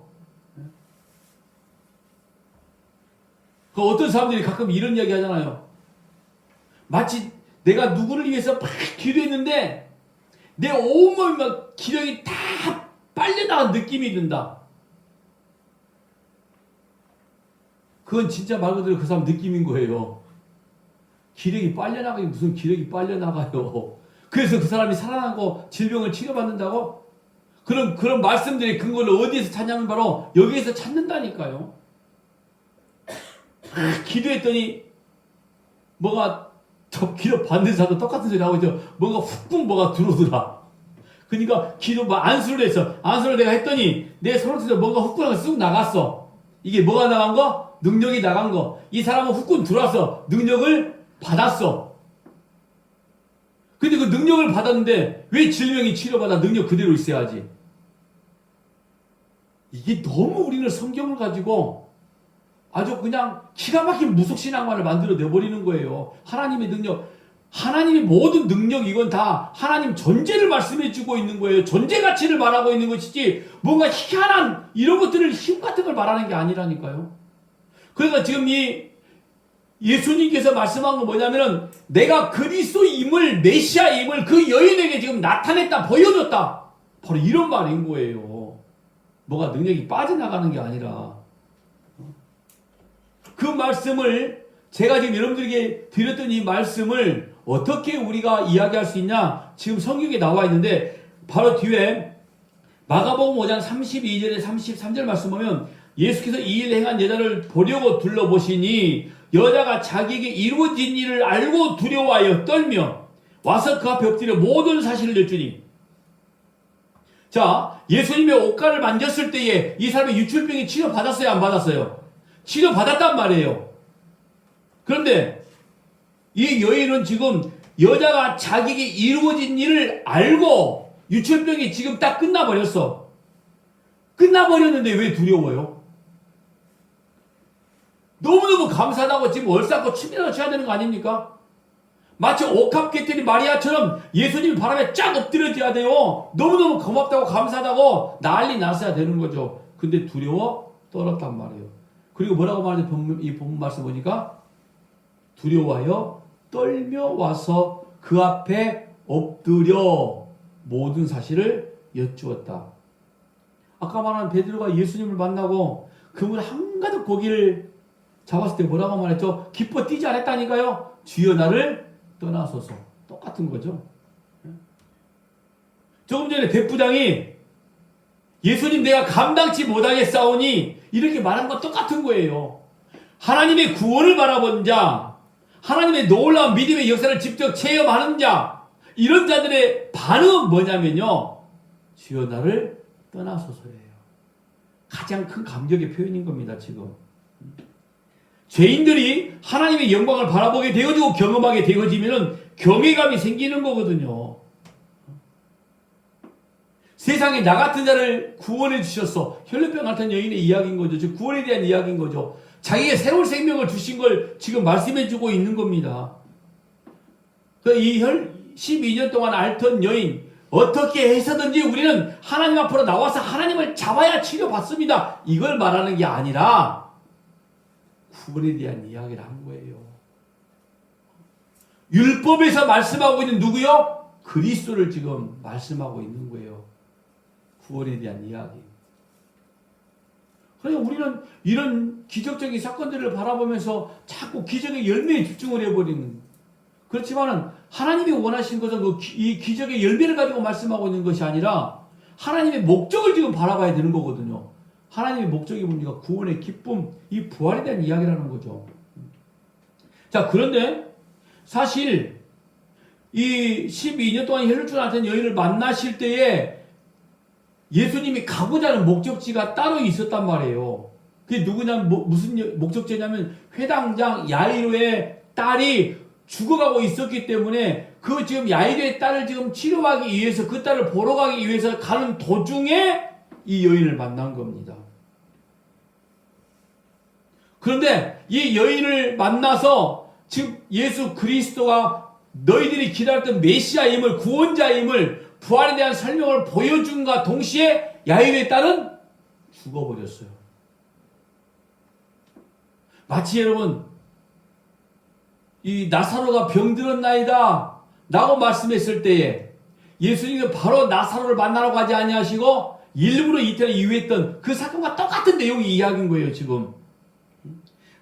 어떤 사람들이 가끔 이런 이야기 하잖아요. 마치 내가 누구를 위해서 막 기도했는데 내 온몸이 막 기력이 다 빨려나간 느낌이 든다. 그건 진짜 말 그대로 그 사람 느낌인 거예요. 기력이 빨려나가기 무슨 기력이 빨려나가요. 그래서 그 사람이 살아나고 질병을 치료받는다고? 그런 말씀들의 근거를 어디에서 찾냐면 바로 여기에서 찾는다니까요. 기도했더니 뭐가 저 기도 받는 사람도 똑같은 소리 하고 있죠. 뭔가 훅 뭐가 들어오더라. 그러니까 기도 안수를 했어. 안수를 내가 했더니 내 손에서 뭔가 훅 쑥 나갔어. 이게 뭐가 나간 거? 능력이 나간 거. 이 사람은 훅 들어왔어. 능력을 받았어. 근데 그 능력을 받았는데 왜 질병이 치료받아? 능력 그대로 있어야지. 이게 너무 우리는 성경을 가지고 아주 그냥 기가 막힌 무속신앙만을 만들어 내버리는 거예요. 하나님의 능력, 하나님의 모든 능력, 이건 다 하나님 존재를 말씀해 주고 있는 거예요. 존재 가치를 말하고 있는 것이지 뭔가 희한한 이런 것들을 힘 같은 걸 말하는 게 아니라니까요. 그러니까 지금 이 예수님께서 말씀한 건 뭐냐면은 내가 그리스도임을, 메시아임을 그 여인에게 지금 나타냈다, 보여줬다. 바로 이런 말인 거예요. 뭐가 능력이 빠져나가는 게 아니라. 그 말씀을 제가 지금 여러분들에게 드렸던 이 말씀을 어떻게 우리가 이야기할 수 있냐? 지금 성경에 나와 있는데 바로 뒤에 마가복음 5장 32절에 33절 말씀 보면 예수께서 이 일을 행한 여자를 보려고 둘러보시니 여자가 자기에게 이루어진 일을 알고 두려워하여 떨며 와서 그 앞에 엎드려 모든 사실을 여쭈니. 자, 예수님의 옷가를 만졌을 때에 이 사람이 유출병이 치료받았어요, 안 받았어요? 치료받았단 말이에요. 그런데 이 여인은 지금 여자가 자기에게 이루어진 일을 알고 유출병이 지금 딱 끝나버렸어. 끝나버렸는데 왜 두려워요? 너무너무 감사하다고 지금 얼싸고 춤이라도 춰야 되는 거 아닙니까? 마치 옥합개털이 마리아처럼 예수님 바람에 쫙 엎드려져야 돼요. 너무너무 고맙다고 감사하다고 난리 났어야 되는 거죠. 근데 두려워 떨었단 말이에요. 그리고 뭐라고 말하는지 이 본문 말씀 보니까 두려워하여 떨며 와서 그 앞에 엎드려 모든 사실을 여쭈었다. 아까 말한 베드로가 예수님을 만나고 그물 한가득 고기를 잡았을 때 뭐라고 말했죠? 기뻐 뛰지 않았다니까요. 주여 나를 떠나소서. 똑같은 거죠. 조금 전에 백부장이 예수님 내가 감당치 못하겠사오니 이렇게 말한 건 똑같은 거예요. 하나님의 구원을 바라본 자, 하나님의 놀라운 믿음의 역사를 직접 체험하는 자, 이런 자들의 반응은 뭐냐면요, 주여 나를 떠나소서예요. 가장 큰 감격의 표현인 겁니다. 지금 죄인들이 하나님의 영광을 바라보게 되어지고 경험하게 되어지면 경외감이 생기는 거거든요. 세상에 나 같은 자를 구원해 주셨어. 혈루병 같은 여인의 이야기인 거죠. 즉 구원에 대한 이야기인 거죠. 자기의 새로운 생명을 주신 걸 지금 말씀해 주고 있는 겁니다. 이 12년 동안 앓던 여인, 어떻게 해서든지 우리는 하나님 앞으로 나와서 하나님을 잡아야 치료받습니다. 이걸 말하는 게 아니라 구원에 대한 이야기를 한 거예요. 율법에서 말씀하고 있는 누구요? 그리스도를 지금 말씀하고 있는 거예요. 구원에 대한 이야기. 그러니까 우리는 이런 기적적인 사건들을 바라보면서 자꾸 기적의 열매에 집중을 해버리는. 그렇지만은 하나님이 원하신 것은 이 기적의 열매를 가지고 말씀하고 있는 것이 아니라 하나님의 목적을 지금 바라봐야 되는 거거든요. 하나님의 목적이 뭡니까? 구원의 기쁨, 이 부활에 대한 이야기라는 거죠. 자, 그런데 사실 이 12년 동안 혈루증 앓던 여인을 만나실 때에 예수님이 가고자 하는 목적지가 따로 있었단 말이에요. 그게 누구냐면 무슨 목적지냐면 회당장 야이로의 딸이 죽어가고 있었기 때문에 그 지금 야이로의 딸을 지금 치료하기 위해서 그 딸을 보러 가기 위해서 가는 도중에 이 여인을 만난 겁니다. 그런데 이 여인을 만나서 지금 예수 그리스도가 너희들이 기다렸던 메시아임을, 구원자임을, 부활에 대한 설명을 보여준과 동시에 야이로의 딸은 죽어버렸어요. 마치 여러분 이 나사로가 병들었나이다 라고 말씀했을 때에 예수님은 바로 나사로를 만나러 가지 아니하시고 일부러 이태를 이유했던 그 사건과 똑같은 내용이 이야기인 거예요. 지금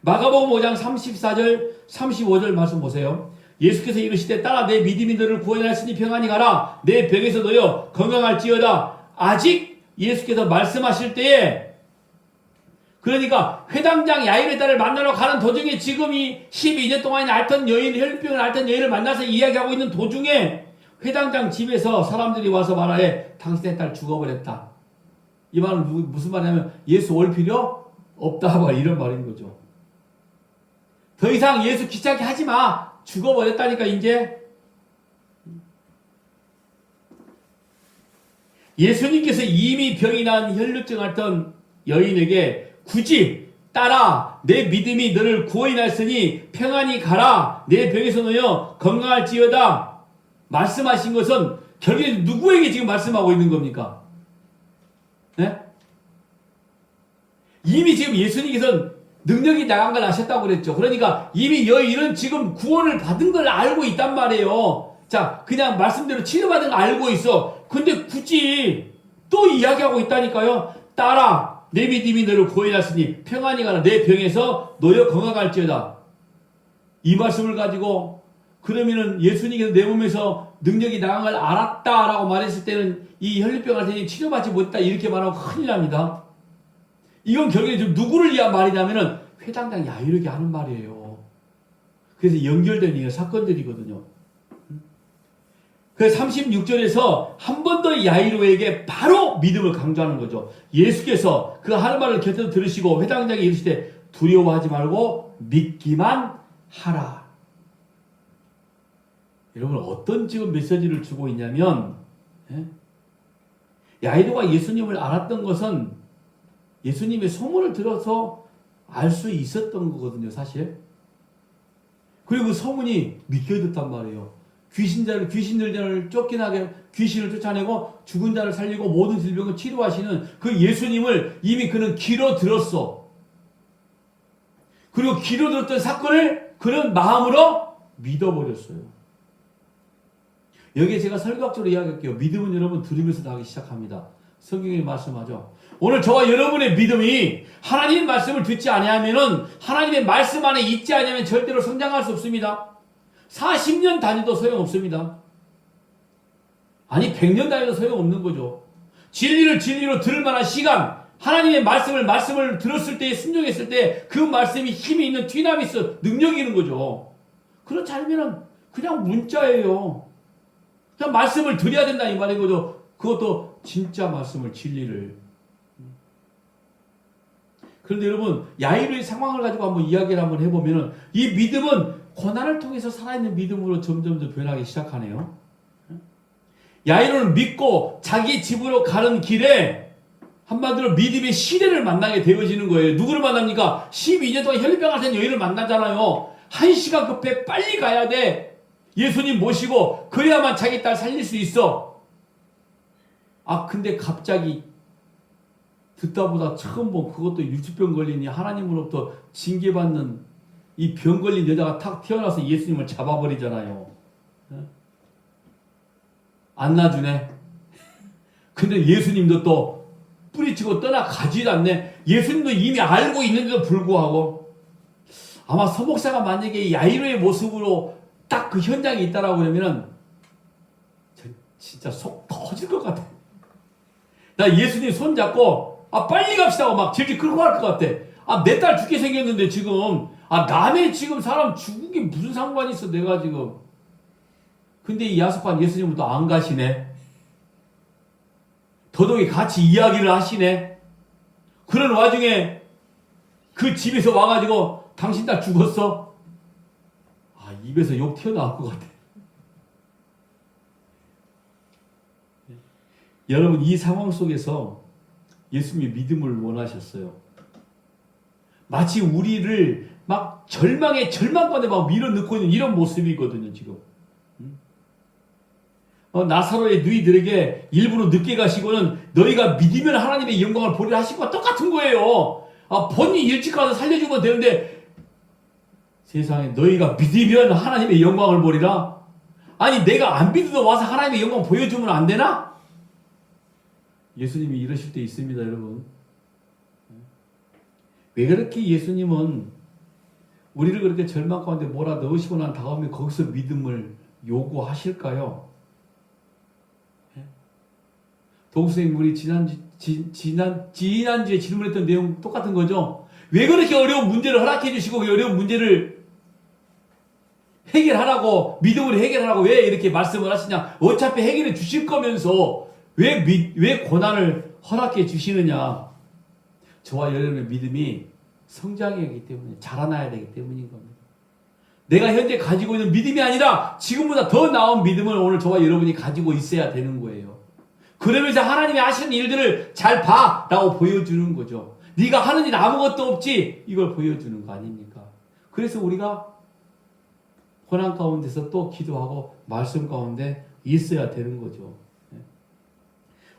마가복음 5장 34절 35절 말씀 보세요. 예수께서 이르시되 딸아 내 믿음이 너를 구원하였으니 평안히 가라. 내 병에서 놓여 건강할지어다. 아직 예수께서 말씀하실 때에 그러니까 회당장 야이로의 딸을 만나러 가는 도중에 지금 이 12년 동안 앓던 여인, 혈병을 앓던 여인을 만나서 이야기하고 있는 도중에 회당장 집에서 사람들이 와서 말하에 당신의 딸 죽어버렸다. 이 말은 무슨 말이냐면 예수 올 필요 없다 이런 말인 거죠. 더 이상 예수 귀찮게 하지 마. 죽어버렸다니까 이제. 예수님께서 이미 병이 난 혈루증 앓던 여인에게 굳이 딸아 내 믿음이 너를 구원하였으니 평안히 가라. 내 병에서 놓여 건강할지어다 말씀하신 것은 결국에 누구에게 지금 말씀하고 있는 겁니까? 네? 이미 지금 예수님께서는 능력이 나간 걸 아셨다고 그랬죠. 그러니까 이미 여인은 지금 구원을 받은 걸 알고 있단 말이에요. 자, 그냥 말씀대로 치료받은 걸 알고 있어. 근데 굳이 또 이야기하고 있다니까요. 딸아, 내 믿음이 너를 구원하였으니 평안히 가라. 내 병에서 놓여 건강할지어다. 이 말씀을 가지고 그러면은 예수님께서 내 몸에서 능력이 나간 걸 알았다라고 말했을 때는 이 혈류병 앓더니 치료받지 못했다 이렇게 말하면 큰일 납니다. 이건 결국에 좀 누구를 위한 말이냐면은 회당장 야이로에게 하는 말이에요. 그래서 연결된 이 사건들이거든요. 그래서 36절에서 한 번 더 야이로에게 바로 믿음을 강조하는 거죠. 예수께서 그 하는 말을 곁에서 들으시고 회당장이 이르시되 두려워하지 말고 믿기만 하라. 여러분 어떤 지금 메시지를 주고 있냐면 야이로가 예수님을 알았던 것은 예수님의 소문을 들어서 알 수 있었던 거거든요, 사실. 그리고 그 소문이 믿겨졌단 말이에요. 귀신들을 쫓겨나게 귀신을 쫓아내고 죽은 자를 살리고 모든 질병을 치료하시는 그 예수님을 이미 그는 귀로 들었어. 그리고 귀로 들었던 사건을 그는 마음으로 믿어버렸어요. 여기에 제가 설교학적으로 이야기할게요. 믿음은 여러분 들으면서 나기 시작합니다. 성경이 말씀하죠. 오늘 저와 여러분의 믿음이 하나님의 말씀을 듣지 아니하면은 하나님의 말씀 안에 있지 않으면 절대로 성장할 수 없습니다. 40년 다녀도 소용없습니다. 아니 100년 다녀도 소용없는 거죠. 진리를 진리로 들을 만한 시간, 하나님의 말씀을 들었을 때, 순종했을 때 그 말씀이 힘이 있는 디나미스, 능력이 있는 거죠. 그렇지 않으면 그냥 문자예요. 그냥 말씀을 드려야 된다 이 말인 거죠. 그것도 진짜 말씀을, 진리를. 그런데 여러분 야이로의 상황을 가지고 한번 이야기를 한번 해보면 이 믿음은 고난을 통해서 살아있는 믿음으로 점점 더 변하기 시작하네요. 야이로는 믿고 자기 집으로 가는 길에 한마디로 믿음의 시대를 만나게 되어지는 거예요. 누구를 만납니까? 12년 동안 혈류병 앓던 여인을 만나잖아요. 1시간 급해 빨리 가야 돼. 예수님 모시고 그래야만 자기 딸 살릴 수 있어. 근데 갑자기 듣다 보다 처음 본 그것도 유치병 걸리니 하나님으로부터 징계받는 이 병 걸린 여자가 탁 태어나서 예수님을 잡아버리잖아요. 안 놔주네. 근데 예수님도 또 뿌리치고 떠나가지도 않네. 예수님도 이미 알고 있는데도 불구하고 아마 서목사가 만약에 야이로의 모습으로 딱 그 현장에 있다라고 그러면은 진짜 속 터질 것 같아. 나 예수님 손 잡고 빨리 갑시다 하고 막 질질 끌고 갈 것 같아. 내 딸 죽게 생겼는데 지금 남의 지금 사람 죽은 게 무슨 상관이 있어 내가 지금. 근데 이 야속한 예수님은 또 안 가시네. 더더욱이 같이 이야기를 하시네. 그런 와중에 그 집에서 와가지고 당신 딸 죽었어? 입에서 욕 튀어나올 것 같아. 여러분 이 상황 속에서 예수님이 믿음을 원하셨어요. 마치 우리를 막 절망의 절망권에 막 밀어넣고 있는 이런 모습이거든요 지금. 나사로의 누이들에게 일부러 늦게 가시고는 너희가 믿으면 하나님의 영광을 보리라 하신 것과 똑같은 거예요. 본인이 일찍 가서 살려주면 되는데 세상에 너희가 믿으면 하나님의 영광을 보리라? 아니 내가 안 믿어도 와서 하나님의 영광 보여주면 안 되나? 예수님이 이러실 때 있습니다 여러분. 왜 그렇게 예수님은 우리를 그렇게 절망 가운데 몰아넣으시고 난 다음에 거기서 믿음을 요구하실까요? 도구선생님 우리 지난주에 질문했던 내용 똑같은 거죠. 왜 그렇게 어려운 문제를 허락해 주시고 왜 어려운 문제를 해결하라고 믿음으로 해결하라고 왜 이렇게 말씀을 하시냐. 어차피 해결해 주실 거면서 왜 고난을 허락해 주시느냐. 저와 여러분의 믿음이 성장해야 하기 때문에 자라나야 되기 때문인 겁니다. 내가 현재 가지고 있는 믿음이 아니라 지금보다 더 나은 믿음을 오늘 저와 여러분이 가지고 있어야 되는 거예요. 그러면서 하나님이 하시는 일들을 잘 봐라고 보여주는 거죠. 네가 하는 일 아무것도 없지 이걸 보여주는 거 아닙니까? 그래서 우리가 고난 가운데서 또 기도하고 말씀 가운데 있어야 되는 거죠.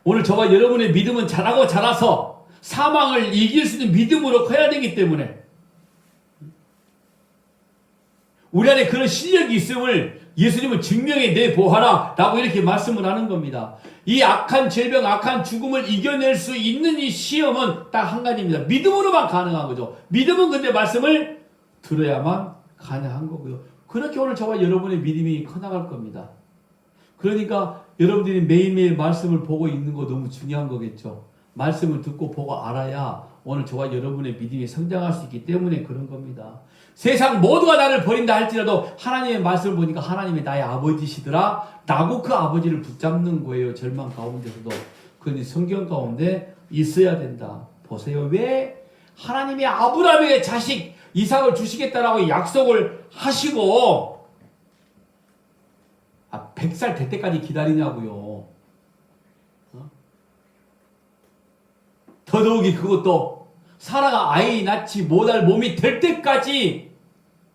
오늘 저와 여러분의 믿음은 자라고 자라서 사망을 이길 수 있는 믿음으로 커야 되기 때문에 우리 안에 그런 실력이 있음을 예수님은 증명해 내보아라 라고 이렇게 말씀을 하는 겁니다. 이 악한 질병, 악한 죽음을 이겨낼 수 있는 이 시험은 딱 한 가지입니다. 믿음으로만 가능한 거죠. 믿음은 근데 말씀을 들어야만 가능한 거고요. 그렇게 오늘 저와 여러분의 믿음이 커나갈 겁니다. 그러니까 여러분들이 매일매일 말씀을 보고 있는 거 너무 중요한 거겠죠. 말씀을 듣고 보고 알아야 오늘 저와 여러분의 믿음이 성장할 수 있기 때문에 그런 겁니다. 세상 모두가 나를 버린다 할지라도 하나님의 말씀을 보니까 하나님이 나의 아버지시더라 라고 그 아버지를 붙잡는 거예요. 절망 가운데서도. 그건 성경 가운데 있어야 된다. 보세요. 왜 하나님이 아브라함에게 자식 이삭을 주시겠다라고 약속을 하시고 100살 될 때까지 기다리냐고요. 더더욱이 그것도 사라가 아이 낳지 못할 몸이 될 때까지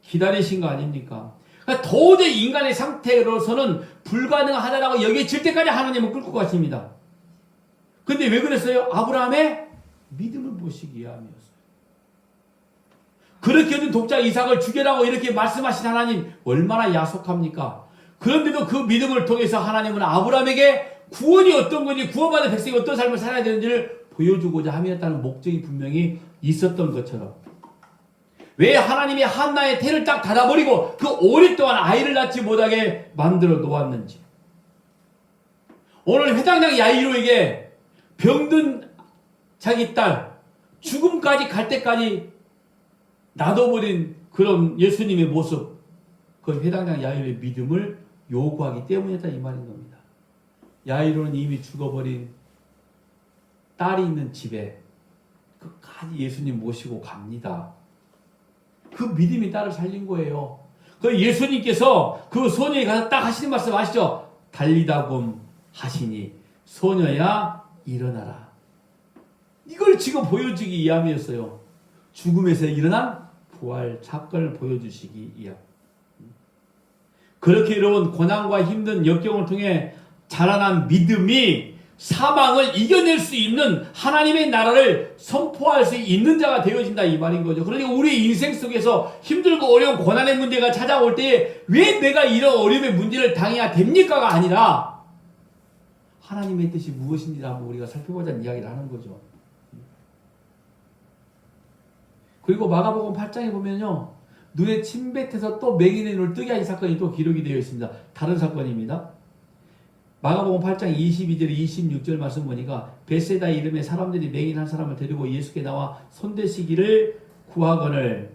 기다리신 거 아닙니까? 그러니까 도저히 인간의 상태로서는 불가능하다라고 여겨질 때까지 하나님은 끌고 가십니다. 근데 왜 그랬어요? 아브라함의 믿음을 보시기 위함이었어요. 그렇게 된 독자 이삭을 죽여라고 이렇게 말씀하신 하나님 얼마나 야속합니까? 그런데도 그 믿음을 통해서 하나님은 아브라함에게 구원이 어떤 건지 구원받은 백성이 어떤 삶을 살아야 되는지를 보여주고자 함이었다는 목적이 분명히 있었던 것처럼 왜 하나님이 한나의 태를 딱 닫아버리고 그 오랫동안 아이를 낳지 못하게 만들어 놓았는지 오늘 회당장 야이로에게 병든 자기 딸 죽음까지 갈 때까지 놔둬버린 그런 예수님의 모습 그 회당장 야이로의 믿음을 요구하기 때문이다 이 말인 겁니다. 야이로는 이미 죽어버린 딸이 있는 집에 끝까지 예수님 모시고 갑니다. 그 믿음이 딸을 살린 거예요. 그 예수님께서 그 소녀에 가서 딱 하시는 말씀 아시죠? 달리다곰 하시니 소녀야 일어나라. 이걸 지금 보여주기 위함이었어요. 죽음에서 일어난 부활 사건을 보여주시기 위함. 그렇게 여러분 고난과 힘든 역경을 통해 자라난 믿음이 사망을 이겨낼 수 있는 하나님의 나라를 선포할 수 있는 자가 되어진다 이 말인 거죠. 그러니까 우리 인생 속에서 힘들고 어려운 고난의 문제가 찾아올 때에 왜 내가 이런 어려움의 문제를 당해야 됩니까가 아니라 하나님의 뜻이 무엇인지 한번 우리가 살펴보자는 이야기를 하는 거죠. 그리고 마가복음 8장에 보면요. 눈에 침뱉어서 또 맹인의 눈을 뜨게 하신 사건이 또 기록이 되어 있습니다. 다른 사건입니다. 마가복음 8장 22절 26절 말씀 보니까 베세다 이름의 사람들이 맹인 한 사람을 데리고 예수께 나와 손대시기를 구하거늘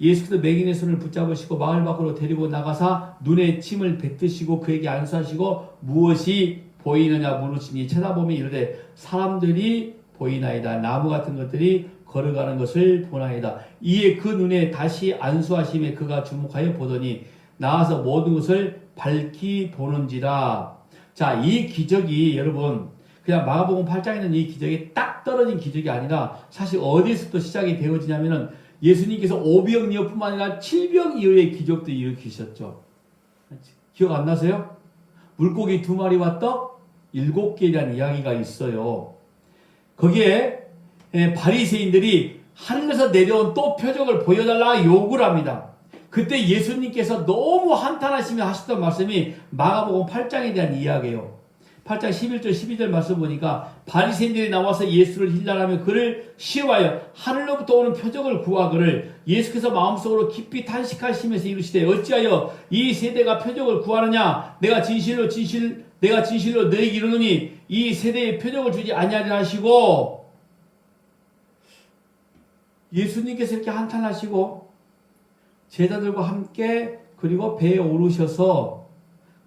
예수께서 맹인의 손을 붙잡으시고 마을 밖으로 데리고 나가사 눈에 침을 뱉으시고 그에게 안수하시고 무엇이 보이느냐 물으시니 쳐다보며 이르되 사람들이 보이나이다. 나무 같은 것들이 걸어가는 것을 보나이다. 이에 그 눈에 다시 안수하심에 그가 주목하여 보더니 나와서 모든 것을 밝히 보는지라. 자, 이 기적이 여러분 그냥 마가복음 8장에 있는 이 기적이 딱 떨어진 기적이 아니라 사실 어디서부터 시작이 되어지냐면은 예수님께서 오병이어뿐만 아니라 칠병 이후의 기적도 일으키셨죠. 기억 안 나세요? 물고기 2마리와 떡 7개라는 이야기가 있어요. 거기에 바리새인들이 하늘에서 내려온 또 표적을 보여달라 요구를 합니다. 그때 예수님께서 너무 한탄하시며 하셨던 말씀이 마가복음 8장에 대한 이야기예요. 8장 11절 12절 말씀 보니까 바리새인들이 나와서 예수를 힐난하며 그를 시험하여 하늘로부터 오는 표적을 구하거늘 예수께서 마음속으로 깊이 탄식하시면서 이르시되 어찌하여 이 세대가 표적을 구하느냐 내가 진실로 너에게 이르노니 이 세대에 표적을 주지 아니하리라 하시고 예수님께서 이렇게 한탄하시고 제자들과 함께 그리고 배에 오르셔서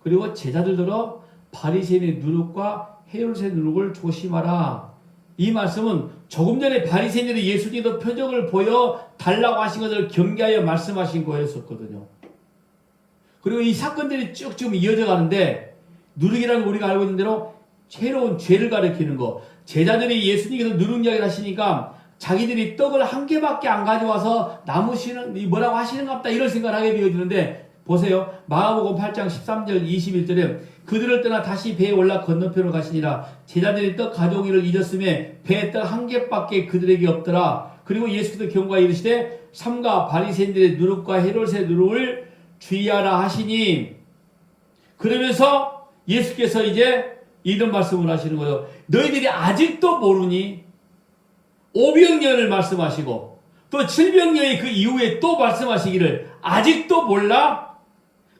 그리고 제자들들어 바리새인의 누룩과 헤롯의 누룩을 조심하라. 이 말씀은 조금 전에 바리새인들이 예수님도 표적을 보여 달라고 하신 것을 경계하여 말씀하신 거였었거든요. 그리고 이 사건들이 쭉 지금 이어져 가는데 누룩이라는 우리가 알고 있는 대로 새로운 죄를 가리키는 거. 제자들이 예수님께서 누룩 이야기를 하시니까 자기들이 떡을 한 개밖에 안 가져와서 남으시는 뭐라고 하시는가 보다 이런 생각을 하게 되어지는데 보세요. 마가복음 8장 13절 21절에 그들을 떠나 다시 배에 올라 건너편으로 가시니라. 제자들이 떡 가져오기를 잊었음에 배에 떡 한 개밖에 그들에게 없더라. 그리고 예수께서 경고하여 이르시되 삼가 바리새인들의 누룩과 헤롯의 누룩을 주의하라 하시니 그러면서 예수께서 이제 이런 말씀을 하시는 거예요. 너희들이 아직도 모르니 오병이어를 말씀하시고 또 칠병이어의 그 이후에 또 말씀하시기를 아직도 몰라?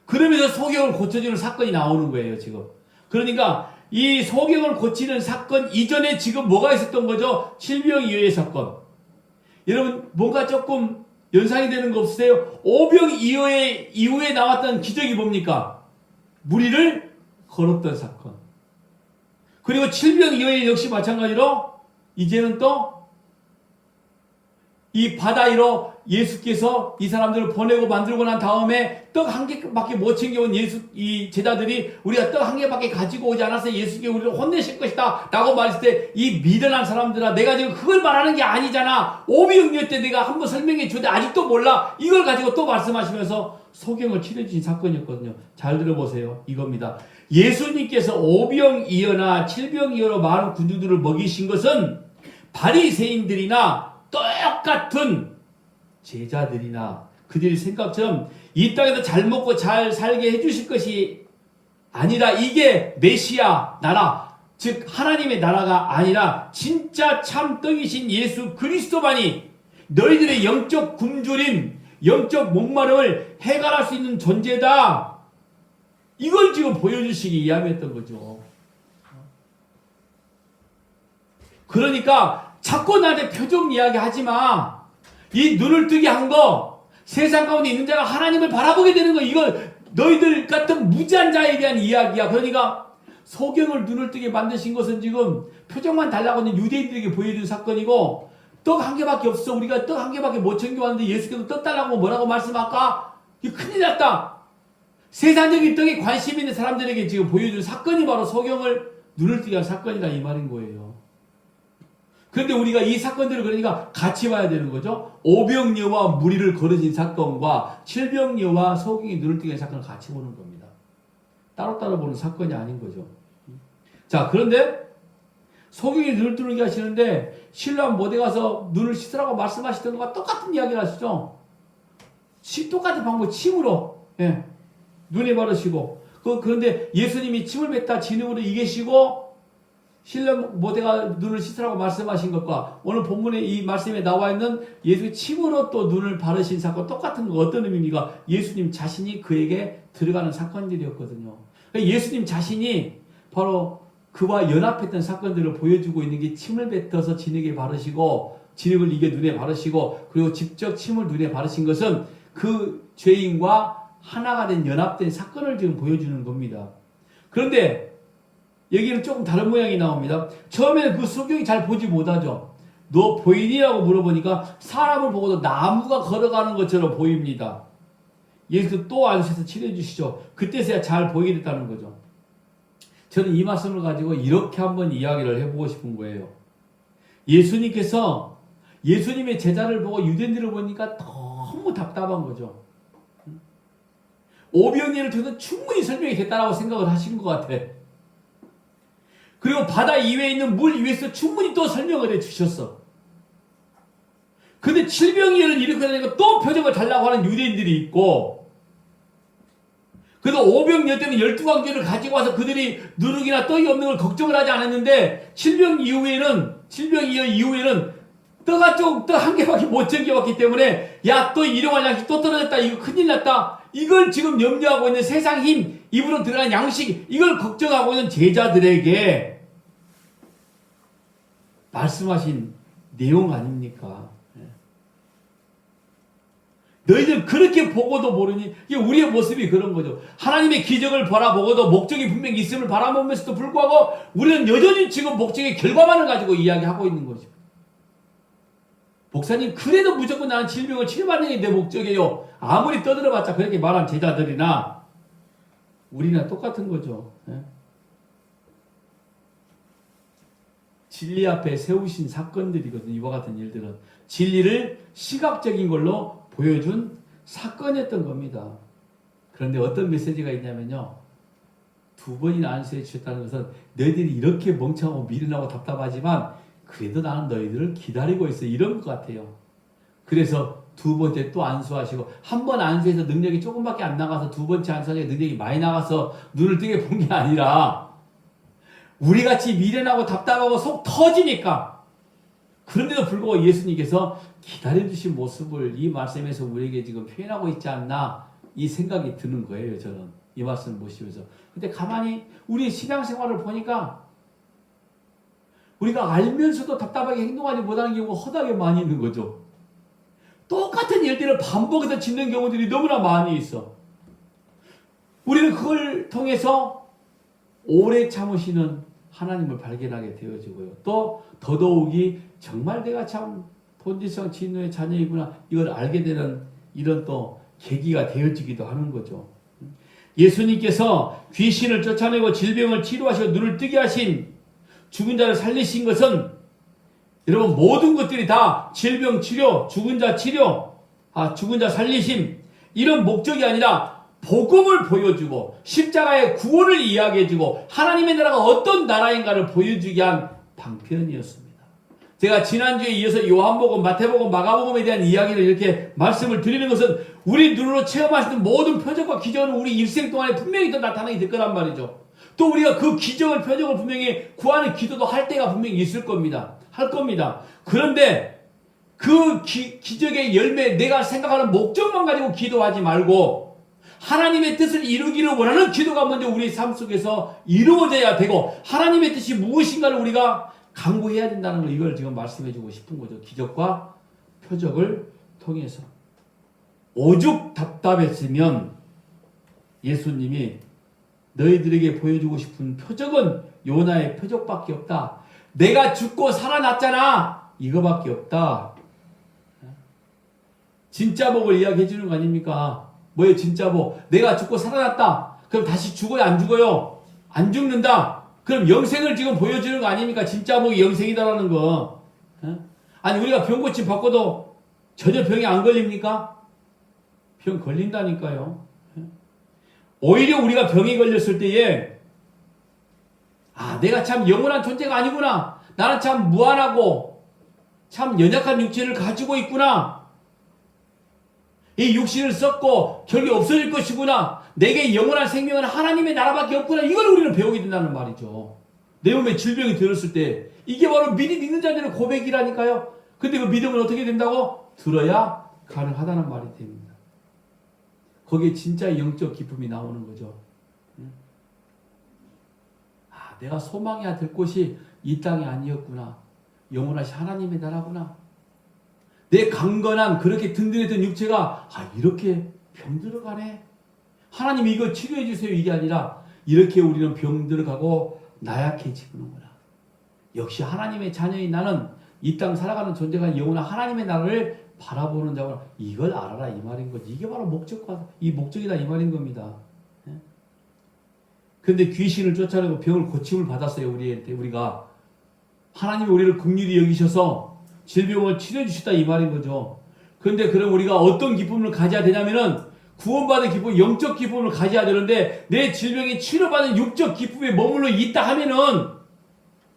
그러면서 소경을 고쳐주는 사건이 나오는 거예요 지금. 그러니까 이 소경을 고치는 사건 이전에 지금 뭐가 있었던 거죠? 칠병이어의 사건. 여러분 뭔가 조금 연상이 되는 거 없으세요? 오병이어의 이후에 나왔던 기적이 뭡니까? 무리를 걸었던 사건. 그리고 칠병이어의 역시 마찬가지로 이제는 또 이 바다 위로 예수께서 이 사람들을 보내고 만들고 난 다음에 떡 한 개밖에 못 챙겨온 이 제자들이 우리가 떡 한 개밖에 가지고 오지 않아서 예수께 우리를 혼내실 것이다 라고 말했을 때 이 미련한 사람들아, 내가 지금 그걸 말하는 게 아니잖아. 오병이어 때 내가 한번 설명해 주는데 아직도 몰라. 이걸 가지고 또 말씀하시면서 소경을 치러주신 사건이었거든요. 잘 들어보세요. 이겁니다. 예수님께서 오병이어나 칠병이어로 많은 군중들을 먹이신 것은 바리새인들이나 똑같은 제자들이나 그들의 생각처럼 이 땅에서 잘 먹고 잘 살게 해주실 것이 아니라, 이게 메시아 나라, 즉 하나님의 나라가 아니라 진짜 참 떡이신 예수 그리스도만이 너희들의 영적 굶주림, 영적 목마름을 해결할 수 있는 존재다. 이걸 지금 보여주시기 위함이었던 거죠. 그러니까 자꾸 나한테 표정 이야기 하지 마. 이 눈을 뜨게 한 거, 세상 가운데 있는 자가 하나님을 바라보게 되는 거, 이거 너희들 같은 무지한 자에 대한 이야기야. 그러니까 소경을 눈을 뜨게 만드신 것은 지금 표정만 달라고 하는 유대인들에게 보여준 사건이고, 떡 한 개밖에 없어. 우리가 떡 한 개밖에 못 챙겨왔는데 예수께서 떡 달라고 뭐라고 말씀할까? 이거 큰일 났다. 세상적인 떡에 관심 있는 사람들에게 지금 보여준 사건이 바로 소경을 눈을 뜨게 한 사건이다, 이 말인 거예요. 그런데 우리가 이 사건들을 그러니까 같이 봐야 되는 거죠. 오병이어와 무리를 거르신 사건과 칠병이어와 소경이 눈을 뜨게 한 사건을 같이 보는 겁니다. 따로따로 보는 사건이 아닌 거죠. 자, 그런데 소경이 눈을 뜨게 하시는데 신랑 못에 가서 눈을 씻으라고 말씀하시던 것과 똑같은 이야기를 하시죠. 똑같은 방법, 침으로 눈에 바르시고, 그런데 예수님이 침을 뱉다 진흙으로 이기시고 신랑 모대가 눈을 씻으라고 말씀하신 것과 오늘 본문에 이 말씀에 나와 있는 예수의 침으로 또 눈을 바르신 사건 똑같은 거 어떤 의미입니까? 예수님 자신이 그에게 들어가는 사건들이었거든요. 그러니까 예수님 자신이 바로 그와 연합했던 사건들을 보여주고 있는 게 침을 뱉어서 진흙에 바르시고 진흙을 이겨 눈에 바르시고 그리고 직접 침을 눈에 바르신 것은 그 죄인과 하나가 된 연합된 사건을 지금 보여주는 겁니다. 그런데 여기는 조금 다른 모양이 나옵니다. 처음에는 그 소경이 잘 보지 못하죠. 너 보이니라고 물어보니까 사람을 보고도 나무가 걸어가는 것처럼 보입니다. 예수께서 또 안수해서 칠해주시죠. 그때서야 잘 보이게 됐다는 거죠. 저는 이 말씀을 가지고 이렇게 한번 이야기를 해보고 싶은 거예요. 예수님께서 예수님의 제자를 보고 유대인들을 보니까 너무 답답한 거죠. 오병이어를 통해서 충분히 설명이 됐다라고 생각을 하신 것 같아. 그리고 바다 이외에 있는 물 위에서 충분히 또 설명을 해주셨어. 근데 칠병이어를 일으켜야 되니까 또 표정을 달라고 하는 유대인들이 있고, 그래도 오병이어 때는 12광주를 가지고 와서 그들이 누룩이나 떡이 없는 걸 걱정을 하지 않았는데, 칠병이어 이후에는 떡 한 개밖에 못 챙겨왔기 때문에, 야, 또 일용할 양식 또 떨어졌다. 이거 큰일 났다. 이걸 지금 염려하고 있는 세상 힘, 입으로 들어가는 양식, 이걸 걱정하고 있는 제자들에게 말씀하신 내용 아닙니까? 너희들 그렇게 보고도 모르니? 이게 우리의 모습이 그런 거죠. 하나님의 기적을 바라보고도 목적이 분명히 있음을 바라보면서도 불구하고 우리는 여전히 지금 목적의 결과만을 가지고 이야기하고 있는 거죠. 목사님, 그래도 무조건 나는 질병을 치료받는 게 내 목적이에요. 아무리 떠들어봤자 그렇게 말한 제자들이나 우리나 똑같은 거죠. 진리 앞에 세우신 사건들이거든요. 이와 같은 일들은 진리를 시각적인 걸로 보여준 사건이었던 겁니다. 그런데 어떤 메시지가 있냐면요, 2번이나 안수해 주셨다는 것은 너희들이 이렇게 멍청하고 미련하고 답답하지만 그래도 나는 너희들을 기다리고 있어, 이런 것 같아요. 그래서 2번째 또 안수하시고, 한 번 안수해서 능력이 조금밖에 안 나가서 2번째 안수하니까 능력이 많이 나가서 눈을 뜨게 본 게 아니라 우리같이 미련하고 답답하고 속 터지니까, 그런데도 불구하고 예수님께서 기다려주신 모습을 이 말씀에서 우리에게 지금 표현하고 있지 않나, 이 생각이 드는 거예요. 저는 이 말씀을 보시면서. 근데 가만히 우리 신앙생활을 보니까 우리가 알면서도 답답하게 행동하지 못하는 경우가 허다하게 많이 있는 거죠. 똑같은 일들을 반복해서 짓는 경우들이 너무나 많이 있어. 우리는 그걸 통해서 오래 참으시는 하나님을 발견하게 되어지고요. 또 더더욱이 정말 내가 참 본질상 진노의 자녀이구나 이걸 알게 되는 이런 또 계기가 되어지기도 하는 거죠. 예수님께서 귀신을 쫓아내고 질병을 치료하시고 눈을 뜨게 하신 죽은 자를 살리신 것은 여러분 모든 것들이 다 질병 치료, 죽은 자 치료, 죽은 자 살리심 이런 목적이 아니라 복음을 보여주고 십자가의 구원을 이야기해주고 하나님의 나라가 어떤 나라인가를 보여주기 위한 방편이었습니다. 제가 지난주에 이어서 요한복음, 마태복음, 마가복음에 대한 이야기를 이렇게 말씀을 드리는 것은 우리 눈으로 체험하시는 모든 표적과 기적은 우리 일생 동안에 분명히 또 나타나게 될 거란 말이죠. 또 우리가 그 기적을, 표적을 분명히 구하는 기도도 할 때가 분명히 있을 겁니다. 할 겁니다. 그런데 그 기적의 열매, 내가 생각하는 목적만 가지고 기도하지 말고 하나님의 뜻을 이루기를 원하는 기도가 먼저 우리 삶 속에서 이루어져야 되고 하나님의 뜻이 무엇인가를 우리가 강구해야 된다는 걸 이걸 지금 말씀해 주고 싶은 거죠. 기적과 표적을 통해서. 오죽 답답했으면 예수님이 너희들에게 보여주고 싶은 표적은 요나의 표적밖에 없다. 내가 죽고 살아났잖아. 이거밖에 없다. 진짜 복을 이야기해 주는 거 아닙니까? 뭐예요 진짜 복? 내가 죽고 살아났다. 그럼 다시 죽어요 안 죽어요? 안 죽는다. 그럼 영생을 지금 보여주는 거 아닙니까? 진짜 복이 영생이다라는 거. 아니 우리가 병고침 받고도 전혀 병이 안 걸립니까? 병 걸린다니까요. 오히려 우리가 병이 걸렸을 때에 내가 참 영원한 존재가 아니구나. 나는 참 무한하고 참 연약한 육체를 가지고 있구나. 이 육신을 썼고 결국 없어질 것이구나. 내게 영원한 생명은 하나님의 나라밖에 없구나. 이걸 우리는 배우게 된다는 말이죠. 내 몸에 질병이 들었을 때 이게 바로 믿음 있는 자들의 고백이라니까요. 근데 그 믿음은 어떻게 된다고? 들어야 가능하다는 말이 됩니다. 거기에 진짜 영적 기쁨이 나오는 거죠. 내가 소망해야 될 곳이 이 땅이 아니었구나. 영원하신 하나님의 나라구나. 내 강건한 그렇게 든든했던 육체가 이렇게 병들어가네. 하나님이 이거 치료해 주세요. 이게 아니라 이렇게 우리는 병들어가고 나약해지는구나. 역시 하나님의 자녀인 나는 이 땅 살아가는 존재가 영원한 하나님의 나라를 바라보는 자구나. 이걸 알아라 이 말인 거지. 이게 바로 목적이다 이 말인 겁니다. 그런데 귀신을 쫓아내고 병을 고침을 받았어요. 우리가 하나님이 우리를 긍휼히 여기셔서 질병을 치료해 주시다 이 말인 거죠. 그런데 그럼 우리가 어떤 기쁨을 가져야 되냐면은 구원받은 기쁨, 영적 기쁨을 가져야 되는데 내 질병이 치료받은 육적 기쁨에 머물러 있다 하면은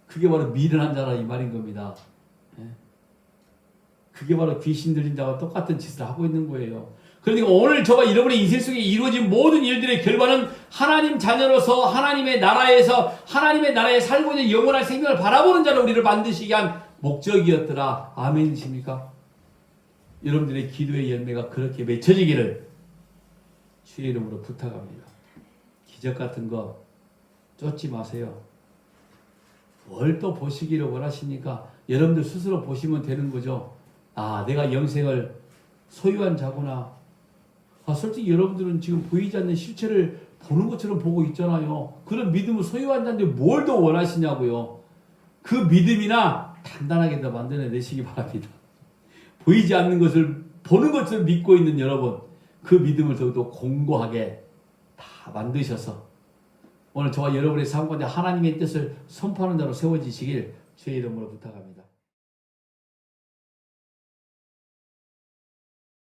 그게 바로 미련한 자라 이 말인 겁니다. 그게 바로 귀신 들린 자와 똑같은 짓을 하고 있는 거예요. 그러니까 오늘 저와 여러분의 인생 속에 이루어진 모든 일들의 결과는 하나님 자녀로서 하나님의 나라에서 하나님의 나라에 살고 있는 영원한 생명을 바라보는 자로 우리를 만드시기 위한 목적이었더라. 아멘이십니까? 여러분들의 기도의 열매가 그렇게 맺혀지기를 주의 이름으로 부탁합니다. 기적 같은 거 쫓지 마세요. 뭘 또 보시기를 원하십니까? 여러분들 스스로 보시면 되는 거죠. 내가 영생을 소유한 자구나. 솔직히 여러분들은 지금 보이지 않는 실체를 보는 것처럼 보고 있잖아요. 그런 믿음을 소유한 자인데 뭘 더 원하시냐고요. 그 믿음이나 단단하게 더 만들어내시기 바랍니다. 보이지 않는 것을 보는 것처럼 믿고 있는 여러분, 그 믿음을 더욱더 공고하게 다 만드셔서 오늘 저와 여러분의 삶 가운데 하나님의 뜻을 선포하는 자로 세워지시길 주의 이름으로 부탁합니다.